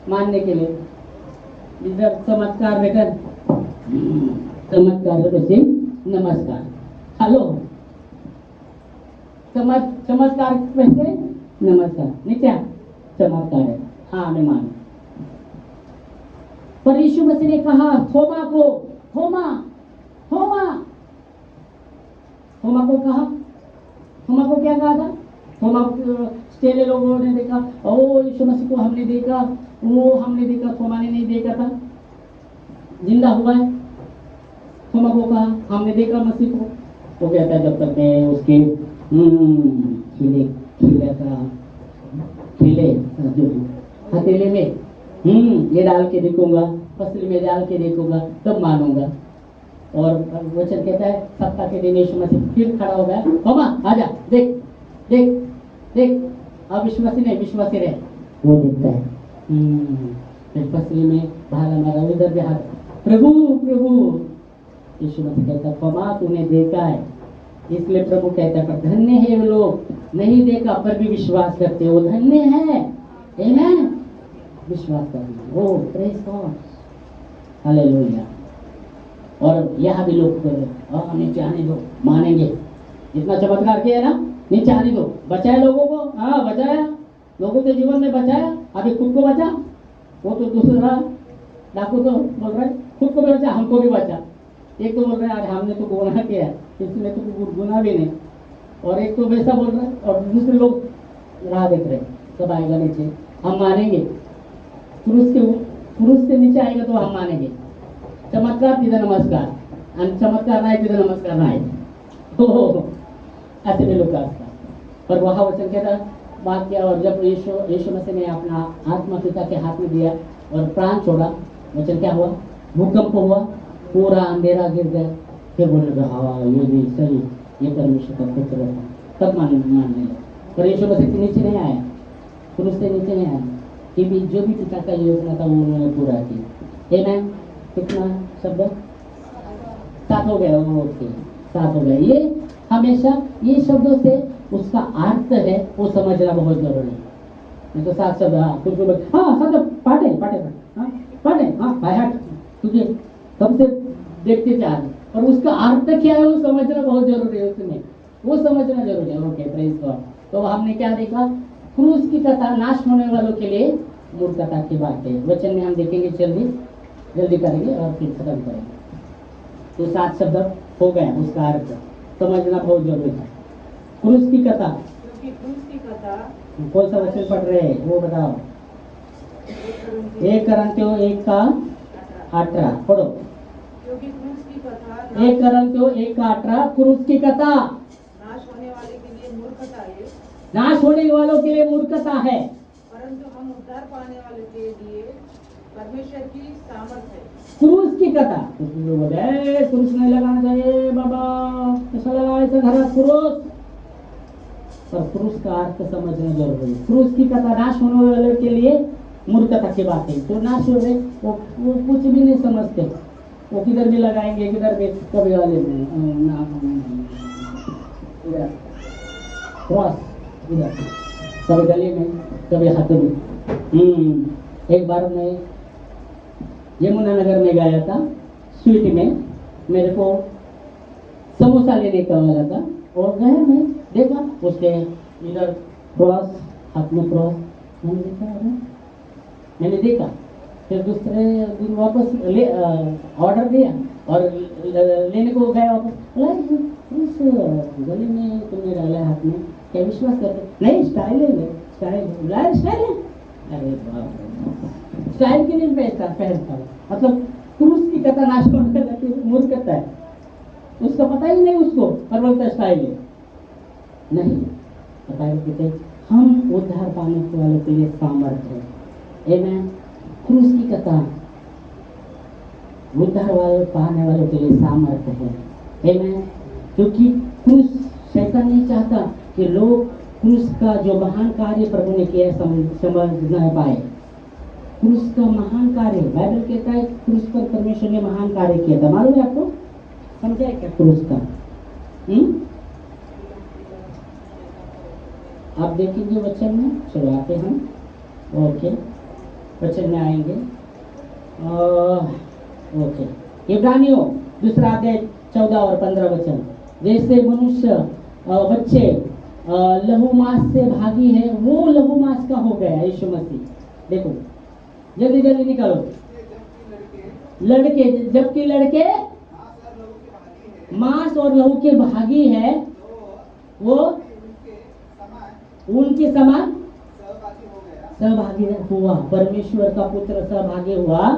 मानने के लिए, इधर चमत्कार लेकर चमत्कार से नमस्कार, हेलो, चमत्कार पैसे नमस्कार, नीचे चमत्कार है, हाँ मैं मानू। पर यीशु मसीह ने कहा थोमा को, थोमा को क्या कहा था? थोमा चेले लोगों ने देखा, ओ यीशु मसीह को हमने देखा, वो हमने देखा, थोमा ने नहीं देखा था, जिंदा हुआ है। थोमा को कहा हमने देखा मसीह को। वो कहता है जब तक मैं उसके खिले हथेले में ये डाल के देखूंगा, पसली में डाल के देखूंगा, तब मानूंगा। और वचन कहता है सप्ताह के दिन यीशु मसीह फिर खड़ा हो गया, थोमा आजा, देख देख देख, अब विश्वासी नहीं विश्वासी रहे, वो देखता है पसली में भाला मारा, उधर भी हाथ, प्रभु प्रभु। यीशु मसीह कहता थोमा तूने देखा है, इसलिए प्रभु कहता है धन्य है वो लोग नहीं देखा पर भी विश्वास करते, वो धन्य है। आमीन। विश्वास करना, ओ प्रेज गॉड, हालेलुया। और यहाँ भी लोग नीचे आने दो, मानेंगे। जितना चमत्कार किया ना, नीचे आने दो, बचाया लोगों को, हाँ बचाया लोगों के जीवन में, बचाया। अभी खुद को बचा, वो तो दूसरा डाकू तो बोल रहा है खुद को भी बचा, हमको भी बचा। एक तो बोल रहा है हमने तो गुनाह किया, इसमें तो गुनाह भी नहीं। और एक तो वैसा बोल रहा है, और दूसरे लोग राह देख रहे, सब आएगा नीचे, हम मानेंगे। पुरुष से नीचे आएगा तो हम मानेंगे। चमत्कार तिथं नमस्कार, आणि चमत्कार नाही तिथं नमस्कार नाही। हो ऐसे भी लोग असतात। पर वहा वचन कहता बात किया और जब यीशु मसीह ने अपना आत्मा पिता के हाथ में दिया और प्राण छोड़ा, वचन क्या हुआ? भूकंप हुआ, पूरा अंधेरा गिर गया। फिर बोले हाँ ये भी सही, ये परमेश्वर का पुत्र था, तब मानने लगे। पर यीशु मसीह नीचे नहीं आया, क्रूस से नीचे नहीं आया, कि भी जो भी पिता का योजना था वो उन्होंने पूरा किया। आमेन। कितना शब्द? 7 हो गया। ओके 7 हो गया। ये हमेशा ये शब्दों से उसका अर्थ है वो समझना बहुत जरूरी है। नहीं तो 7 शब्द कुछ हाँ शब्द पाटे भाई हट, तुझे कब से देखते जा रहे, और उसका अर्थ क्या है वो समझना बहुत जरूरी है। उसमें वो समझना जरूरी है। Okay praise God. तो हमने क्या देखा? क्रूस की कथा नाश होने वालों के लिए मूर्खता की बात है। वचन में हम देखेंगे, जल्दी करेंगे और फिर खत्म करेंगे। तो 7 शब्द हो गया, उसका अर्थ समझना बहुत जरूरी है। क्रूस की कथा, कौन सा वचन पढ़ रहे हैं वो बताओ? 1 Corinthiयों 1:18 पढ़ो। 1 Corinthiयों 1:18 क्रूस की कथा नाश होने वाले के लिए मूर्खता है, नाश होने वालों के लिए मूर्खता है, परंतु हम उद्धार पाने वाले के लिए परमेश्वर की सामर्थ है। क्रूस की कथा, कुछ लोग बोले क्रूस नहीं लगाना चाहिए बाबा, ऐसा लगा ऐसा घर क्रूस, पर क्रूस का अर्थ समझना जरूरी है। क्रूस की कथा नाश होने वाले के लिए मूर्खता की बात है। तो नाश हो रहे वो कुछ भी नहीं समझते, वो किधर भी लगाएंगे, किधर भी कभी वाले क्रॉस इधर, कभी गले में, कभी हाथ में। एक बार मैं यमुनानगर में गया था, स्वीट में मेरे को समोसा लेने का वाला था, और गया मैं देखा उसके इधर क्रॉस, हाथ में क्रॉस, मैंने देखा। फिर दूसरे दिन वापस ऑर्डर दिया और लेने को गया वापस, उस गले में तुमने डाला हाथ में, क्या विश्वास करते? नहीं स्टाइल है, स्टाइल है। अरे बाप, स्टाइल के लिए पहनता है। मतलब क्रूस की कथा नाश करने लगी, मूर्खता है, उसका पता ही नहीं उसको, पर बोलता स्टाइल है। नहीं पता है, हम उद्धार पाने वाले के लिए सामर्थ्य है। आमेन। क्रूस की कथा उद्धार वाले पाने वालों के लिए सामर्थ्य है। आमेन। क्योंकि क्रूस, शैतान नहीं चाहता कि लोग क्रूस का जो महान कार्य प्रभु ने किया समझ न पाए। क्रूस का महान कार्य, बाइबल कहता है क्रूस पर परमेश्वर ने महान कार्य किया था। मालूम है आपको? समझा है क्या क्रूस का? आप देखेंगे वचन में, चलो आते हम, ओके वचन में आएंगे। ओके, इब्रानियों 2 अध्याय 14 और 15 वचन। जैसे मनुष्य बच्चे लहू मांस से भागी है, वो लहू मांस का हो गया यीशु मसीह। देखो जल्दी जल्दी निकालो। लड़के, जबकि लड़के मांस और लहू के भागी है, वो उनके समान सहभागी हुआ। परमेश्वर का पुत्र सहभागी हुआ,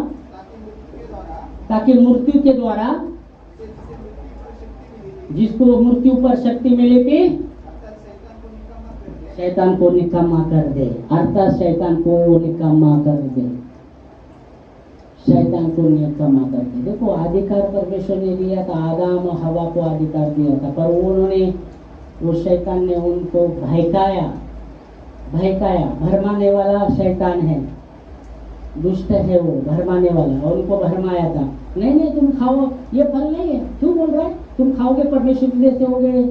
ताकि मृत्यु के द्वारा, जिसको मृत्यु पर शक्ति मिली थी, शैतान को निकम्मा कर दे। अर्थात शैतान को निकम्मा कर दे, शैतान को निकम्मा कर दे। देखो अधिकार परमेश्वर ने दिया था, आदम और हवा को अधिकार दिया था, पर उन्होंने, वो शैतान ने उनको भड़काया। भरमाने वाला शैतान है, दुष्ट है वो, भरमाने वाला, और उनको भरमाया था। नहीं तुम खाओ, ये फल नहीं है, क्यों बोल रहा है? तुम खाओगे परमेश्वर के जैसे होगे,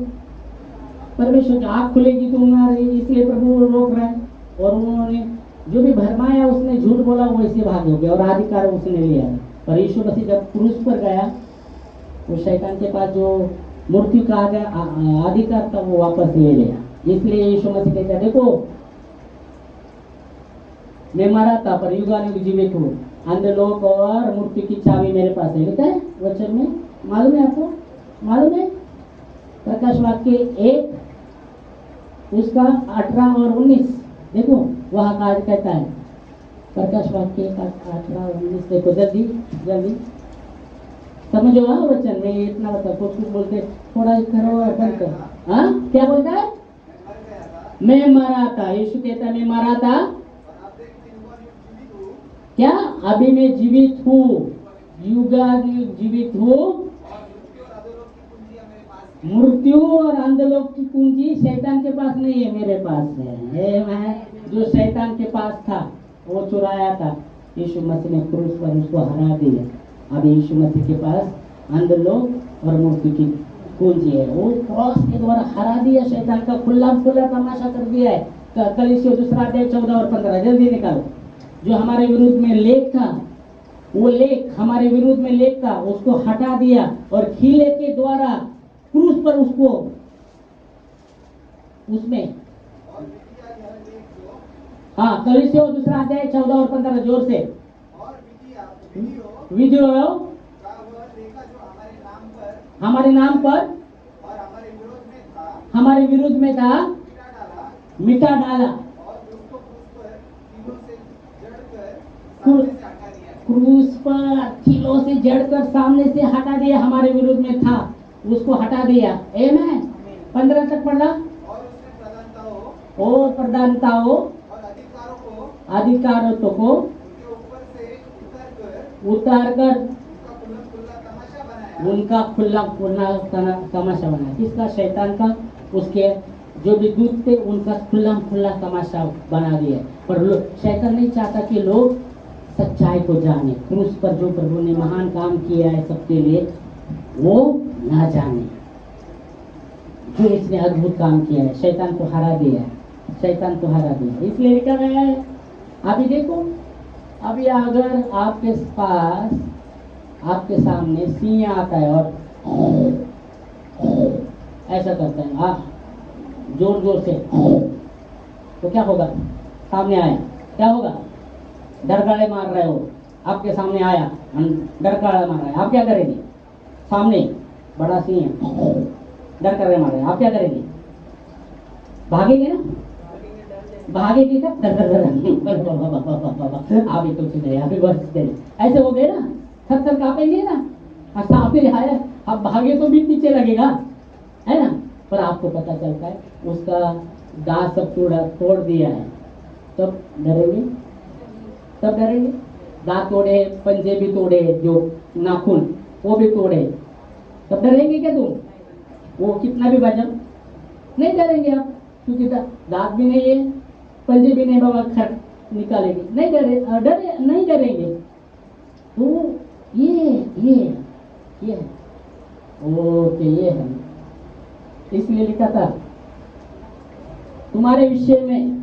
परमेश्वर की आँख खुलेगी तुम्हारी, इसलिए प्रभु रोक रहा है। और उन्होंने जो भी भरमाया, उसने झूठ बोला, वो ऐसे भाग हो गया और अधिकार उसने लिया। पर यीशु मसीह जब क्रूस पर गया, वो शैतान के पास जो मृत्यु का अधिकार था वो वापस ले लिया। इसलिए यीशु मसीह कहता है, देखो मैं मरा था पर युगानुयुग जीवित हूँ, अंधलोक और मृत्यु की चाबी मेरे पास है। लिखा है वचन में, मालूम है आपको? मालूम है? प्रकाश वाक्य 1 उसका 18 और 19 देखो, वहाँ का कहता है। प्रकाश वाक्य 18 और 19 देखो, जल्दी जल्दी समझो। हाँ वचन में इतना बता, कुछ बोलते थोड़ा करो, बंद करो। हाँ क्या बोलता है? मैं मरा था, यीशु कहता है मैं मरा था, क्या अभी मैं जीवित हूँ, युगानुयुग जीवित हूँ। मृत्यु और अंधलोक की कुंजी शैतान के पास नहीं है, मेरे पास है। मैं जो शैतान के पास था वो चुराया था, यीशु मसीह ने क्रूस पर उसको हरा दिया। अब यीशु मसीह के पास अंधलोक और मृत्यु की कुंजी है, वो क्रॉस के द्वारा हरा दिया, शैतान का खुला खुला तमाशा कर दिया है। कलीसियों 2 अध्याय 14 और 15 जल्दी निकालो। जो हमारे विरुद्ध में लेख था, वो लेख हमारे विरुद्ध में लेख था, उसको हटा दिया और खीले के द्वारा क्रूस पर उसको उसमें, हाँ कलीसियों 2 अध्याय 14 और 15 जोर से। विधियो हमारे नाम पर और हमारे विरोध में था, मिटा डाला, क्रूस पर किलो से जड़कर सामने से हटा दिया, हमारे विरोध में था उसको हटा दिया। आमेन। 15 तक पढ़ना। और प्रधानताओं और अधिकारों को उतार कर उनका खुला खुला तमाशा बनाया। किसका? शैतान का। उसके जो भी दूत थे उनका खुला खुला तमाशा बना दिया। पर शैतान नहीं चाहता कि लोग सच्चाई को जाने। क्रूस पर जो प्रभु ने महान काम किया है सबके लिए, वो ना जाने जो इसने अद्भुत काम किया है। शैतान को हरा दिया, शैतान को हरा दिया। इसलिए लिखा गया है, अभी देखो, अभी अगर आपके पास आपके सामने सिंह आता है और ऐसा करता है, हाँ जोर जोर से, तो क्या होगा? सामने आया, क्या होगा? डरकाड़े मार रहे हो, आपके सामने आया, डरकाड़ा मार रहा है, आप क्या करेंगे? सामने बड़ा सिंह डरकाड़े मार रहे हैं, आप क्या करेंगे? भागेंगे ना? भागेंगे क्या? अभी तो नहीं, अभी बस ऐसे हो गए ना, थर थर कांपेंगे ना। सांप आया, अब भागे तो भी पीछे लगेगा, है ना? पर आपको पता चलता है उसका दांत सब तोड़ दिया है, तब डरेंगे? तब डरेंगे? दांत तोड़े, पंजे भी तोड़े, जो नाखून वो भी तोड़े, तब डरेंगे क्या तुम? वो कितना भी वजन, नहीं डरेंगे आप, क्योंकि दांत भी नहीं है, पंजे भी नहीं, बाबा खट निकालेंगे, नहीं डरे नहीं डरेंगे। तो ये ओके, ये है। इसलिए लिखा था तुम्हारे विषय में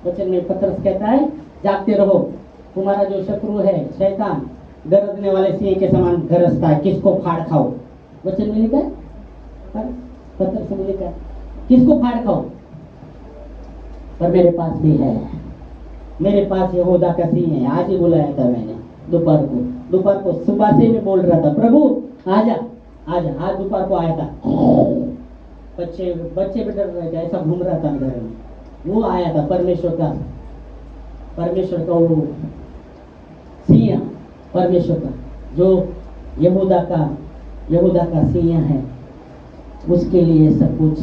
वचन में, पतरस कहता है जागते रहो, तुम्हारा जो शत्रु है शैतान गरजने वाले सिंह के समान गरजता है, किसको फाड़ खाओ। वचन में लिखा है, पतरस में लिखा है किसको फाड़ खाओ। पर मेरे पास भी है, मेरे पास यहूदा का सिंह है। आज ही बुलाया था मैंने दोपहर को सुबह से मैं बोल रहा था, प्रभु आजा आजा। आज दोपहर को आया था, बच्चे भी डर रहे थे, ऐसा घूम रहा था घर में। वो आया था परमेश्वर का वो सिंह, परमेश्वर का जो यहूदा का सिंह है, उसके लिए सब कुछ।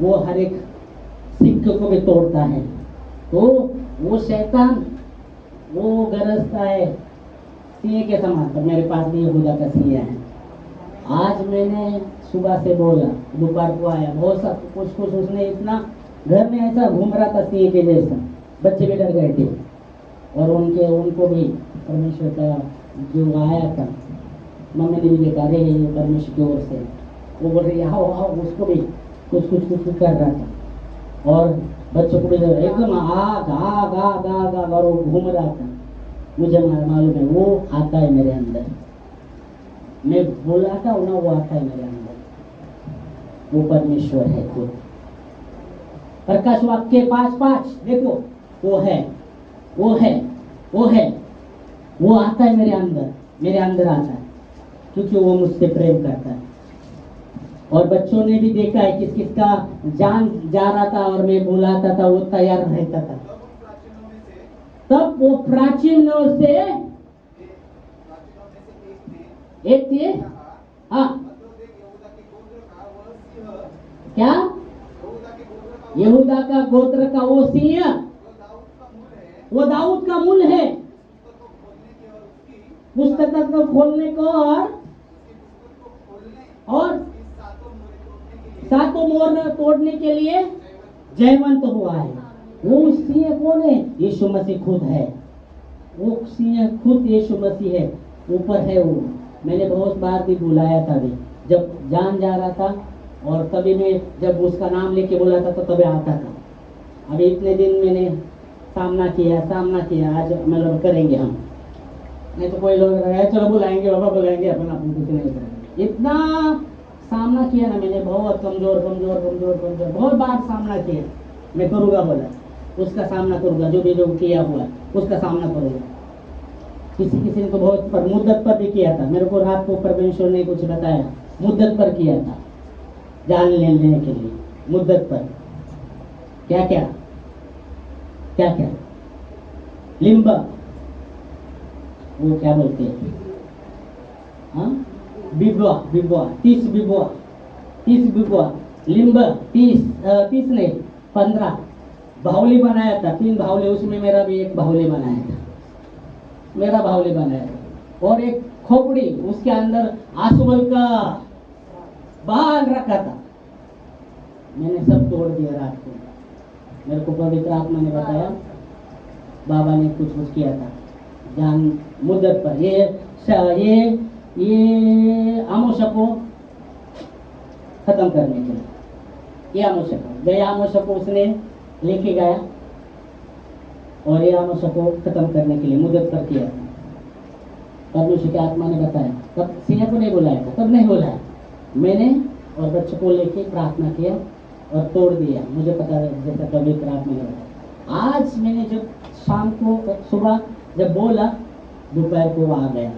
वो हर एक सिक्के को भी तोड़ता है। तो वो शैतान वो गरजता है सिंह के समान, पर मेरे पास भी यहूदा का सिंह है। आज मैंने सुबह से बोला, दोपहर को आया, बहुत सा कुछ उसने इतना घर में ऐसा घूम रहा था सिंह के जैसा, बच्चे भी डर गए थे। और उनको भी परमेश्वर का जो आया था, मम्मी ने भी देखा, अरे ये परमेश्वर की ओर से, वो बोल रही आओ आओ, उसको भी कुछ कर रहा था। और बच्चों को भी एकदम आग आग आग आग आग, और वो घूम रहा था। मुझे मालूम है वो आता है मेरे अंदर, मैं बोला था ना, वो आता है मेरे अंदर, वो परमेश्वर है खुद। प्रकाश वाक्य 5:5 देखो, वो आता है मेरे अंदर आता है, क्योंकि वो मुझसे प्रेम करता है। और बच्चों ने भी देखा है किस किसका जान जा रहा था और मैं बुलाता था, वो तैयार रहता था। तब वो प्राचीनों से एक थे, हाँ क्या? यहूदा का गोत्र का वो सिंह, वो दाऊद का मूल है। पुस्तक को खोलने को और सातों मोहर तोड़ने के लिए जयवंत हुआ है। वो सिंह कौन है? यीशु मसीह खुद है। वो सिंह खुद यीशु मसीह है, ऊपर है वो। मैंने बहुत बार भी बुलाया था, भी जब जान जा रहा था, और तभी मैं जब उसका नाम लेके बोला था तो तभी आता था। अभी इतने दिन मैंने सामना किया, आज मतलब करेंगे हम, नहीं तो कोई लोग रहे चलो बुलाएंगे बाबा बुलाएंगे, अपन कुछ नहीं करेंगे। इतना सामना किया ना मैंने, बहुत कमजोर बहुत बार सामना किया। मैं करूँगा बोला, उसका सामना करूँगा, जो भी जो किया हुआ उसका सामना करूँगा। किसी ने तो बहुत पर मुद्दत पर भी किया था। मेरे को रात को परमेश्वर ने कुछ बताया, मुद्दत पर किया था, जान लेने के लिए मुद्दत पर। क्या क्या लिंब, वो क्या बोलते हैं, हाँ, बिबुआ 30 बिबुआ लिंब, 30 नहीं 15 बाहुली बनाया था। 3 बाहुली, उसमें मेरा भी एक बाहुली बनाया था, और एक खोपड़ी, उसके अंदर आसुबल का बाल रखा था। मैंने सब तोड़ दिया रात को। मेरे को पवित्र आत्मा ने बताया, बाबा ने कुछ किया था जान मुद्दत पर। ये आमोशा को खत्म करने के लिए, ये आमोशा को उसने लेके गया, और ये आमोशा को खत्म करने के लिए मुद्दत पर किया था। परमेश्वर की आत्मा ने बताया, तब सिंह को नहीं बुलाया था, तब नहीं बुलाया। मैंने और बच्चों को लेके प्रार्थना किया और तोड़ दिया। मुझे पता है जैसा पवित्र आत्मा ने बताया। आज मैंने जब शाम को सुबह जब बोला, दोपहर को आ गया,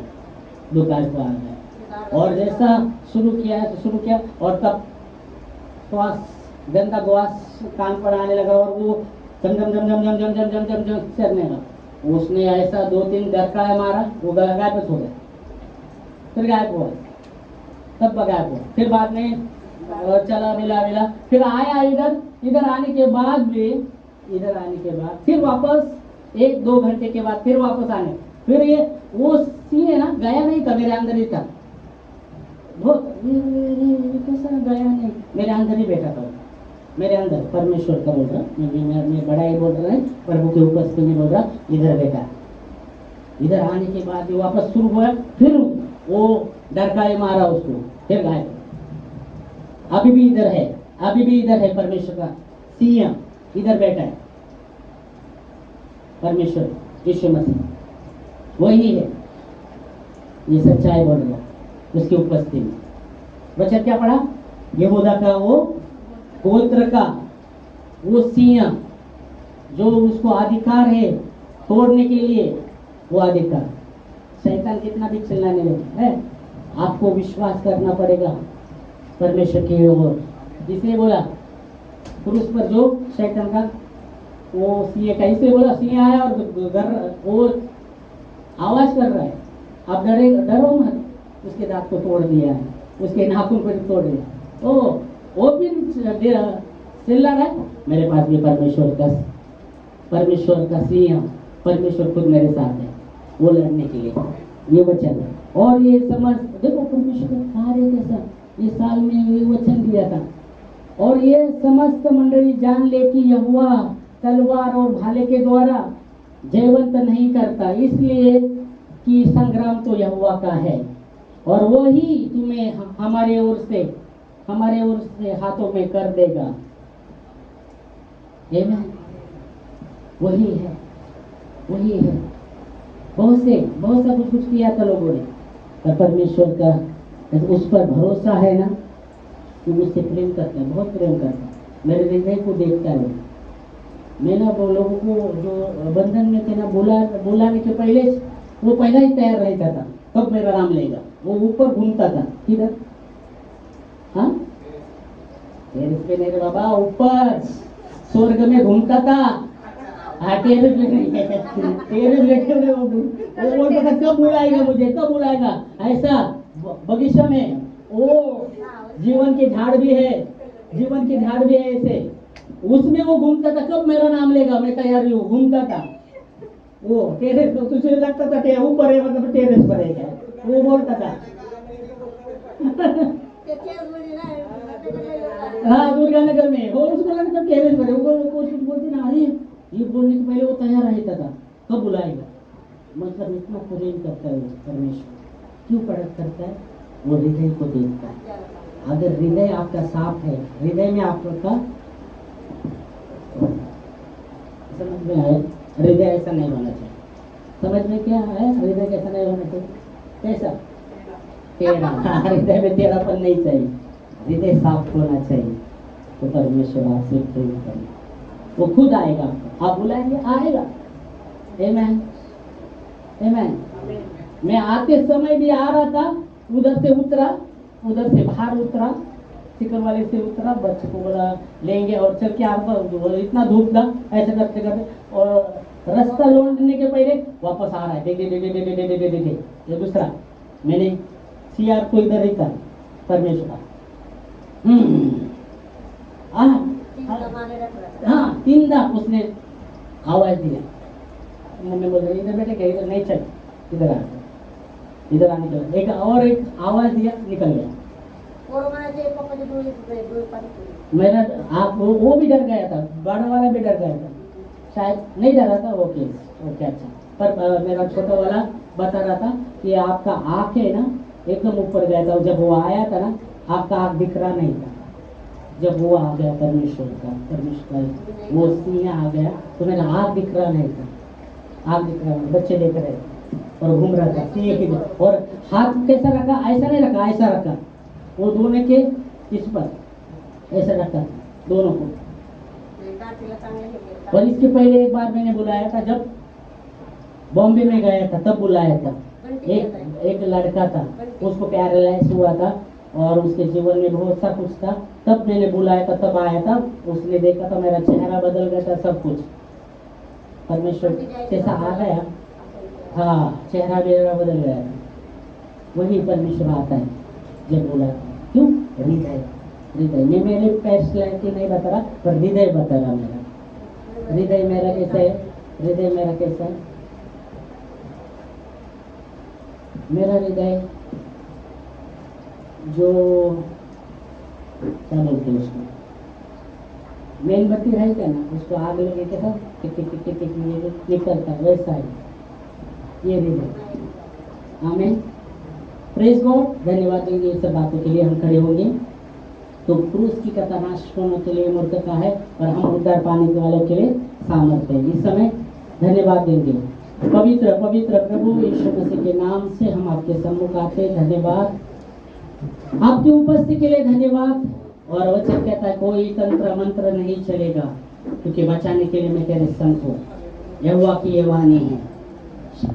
और जैसा शुरू किया और तब श्वास, गंदा श्वास कान पर आने लगा, और वो जम चढ़ने लगा। उसने ऐसा 2-3 धक्का मारा, वो गायब हो गया, फिर गायब हुआ, तब गायब हुआ। फिर बाद में चला मिला, फिर आया इधर आने के बाद फिर वापस 1-2 घंटे के बाद फिर वापस आने, फिर ये वो सिंह ना गया नहीं था, मेरे अंदर ही था। वो कैसा गया नहीं, मेरे अंदर ही बैठा था, मेरे अंदर। परमेश्वर का बोल रहा, मैं बड़ा ही बोल रहा है, प्रभु के उपस्थिति में बोल रहा, इधर बैठा। इधर आने के बाद वापस शुरू हुआ, फिर वो डरकाए मारा उसको, फिर गायब। अभी भी इधर है परमेश्वर का सिंह, इधर बैठा है परमेश्वर यीशु मसीह, वही है। ये सच्चाई बोल रहा, उसकी उपस्थिति में। वचन क्या पढ़ा? यहूदा का वो गोत्र का वो सिंह, जो उसको अधिकार है तोड़ने के लिए, वो अधिकार। शैतान कितना भी चिल्लाने लगे है, आपको विश्वास करना पड़ेगा परमेश्वर की ओर। इसलिए बोला क्रूस पर जो शैतान का वो सिंह का, इसलिए बोला सिंह आया और वो आवाज कर रहा है, आप डरो मत। उसके दांत को तोड़ दिया है, उसके नाखून को तोड़ दिया। वो भी चिल्ला रहा है, मेरे पास भी परमेश्वर का सिंह, परमेश्वर खुद मेरे साथ है, वो लड़ने के लिए। ये वचन है, और ये समझ देखो परमेश्वर का कार्य कैसा, ये साल में ये वचन दिया था। और ये समस्त मंडली जान ले कि यहोवा तलवार और भाले के द्वारा जयवंत नहीं करता, इसलिए कि संग्राम तो यहोवा का है, और वो ही तुम्हें हमारे ओर से हाथों में कर देगा। आमीन। वही है। बहुत सा कुछ किया था लोगों ने, पर परमेश्वर का उस पर भरोसा है ना, वो मुझसे प्रेम करता है, बहुत प्रेम करता है, मेरे हृदय को देखता है। मैं ना वो लोगों को जो बंधन में थे ना, बुलाने के पहले वो पहला ही तैयार रहता था, कब मेरा नाम लेगा। वो ऊपर घूमता था, किधर? हाँ, टेरेस पे नहीं बाबा, ऊपर स्वर्ग में घूमता था। टेरेस में वो बोलता था कब बुलाएगा ऐसा। बगीचा में वो जीवन के झाड़ भी है ऐसे, उसमें वो घूमता था, कब मेरा नाम लेगा, मैं तैयारी हूँ, घूमता था वो टेरेस। तो तुझे लगता था ऊपर है, मतलब टेरेस पर है क्या, वो बोलता था हाँ दुर्गा नगर में वो उसको लगता टेरेस पर है, वो कुछ बोलती ना, अरे ये बोलने के पहले वो तैयार रहता था, कब बुलाएगा। मतलब इतना प्रेम करता है वो परमेश्वर। क्यों परख करता है, वो हृदय को देखता है। अगर हृदय आपका साफ है, हृदय में आपका, समझ में आए, हृदय ऐसा नहीं होना चाहिए। समझ में क्या है, हृदय कैसा नहीं होना चाहिए, कैसा टेढ़ा, हृदय में टेढ़ापन नहीं चाहिए, हृदय साफ होना चाहिए। तो परमेश्वर आपसे प्रेम करेगा, वो खुद आएगा आपको, आप बुलाएंगे आएगा। आमेन आमेन। मैं आते समय भी आ रहा था, उधर से उतरा, उधर से बाहर उतरा, चिकन वाले से उतरा, बच्चे को बोला लेंगे और चल के आता, इतना धूप था, ऐसे करते करते, और रास्ता लौटने के पहले वापस आ रहा है, देखे देखे देखे देखे देखे देखे। ये दूसरा मैंने सीआर को इधर ही था, परमेश्वर हाँ 3 दाग उसने आवाज दिया, मम्मी बोल रही इधर बैठे गए, इधर नहीं चल, इधर आ, इधर आने के एक और एक आवाज दिया, निकल गया। मेरा आप वो भी डर गया था, बड़ा वाला भी डर गया था, शायद नहीं डर रहा था, ओके ओके अच्छा। पर मेरा छोटा वाला बता रहा था कि आपका आँख है ना एकदम ऊपर गया था, जब वो आया था ना आपका आँख दिख रहा नहीं था। जब वो आ गया परमेश्वर का वो सीने आ गया तो मेरा आँख दिख रहा नहीं था, आँख दिख रहा नहीं, बच्चे देख रहे थे और घूम रहा था सीने की। और हाथ कैसा रखा, ऐसा नहीं रखा, ऐसा रखा, वो दोनों के इस पर ऐसा रखा दोनों को। और इसके पहले एक बार मैंने बुलाया था, जब बॉम्बे में गया था तब बुलाया था। एक लड़का था, उसको पैरालाइज हुआ था और उसके जीवन में बहुत सा कुछ था, तब मैंने बुलाया था, तब आया था, उसने देखा था, मेरा चेहरा बदल गया था, सब कुछ परमेश्वर जैसा आ गया। हाँ चेहरा मेरा बदल गया था, वही परमेश्वर आता है जब बुलाता है। क्यों, हृदय, हृदय में मेरे पर्सनैलिटी नहीं बता रहा, पर हृदय बता रहा। मेरा हृदय मेरा कैसा है, हृदय मेरा कैसा है, मेरा हृदय जो क्या बोलते हैं उसको, मेनबत्ती रहेगा ना, उसको आग लगे के साथ टिक टिक टिक टिक टिक निकलता है, वैसा है ये हृदय। आमीन, प्रेज गॉड। धन्यवाद देंगे इस सब बातों के लिए। हम खड़े होंगे। तो क्रूस की कथा नाश होने के लिए मूर्ख का है और हम उद्धार पाने वालों के लिए सामर्थ्य है। इस समय धन्यवाद देंगे। पवित्र पवित्र प्रभु यीशु मसीह के नाम से हम आपके सम्मुख आते, धन्यवाद आपकी उपस्थिति के लिए, धन्यवाद। और वचन कहता है कोई तंत्र मंत्र नहीं चलेगा, क्योंकि बचाने के लिए मैं तेरे संग हूँ। यहोवा की ये वाणी है।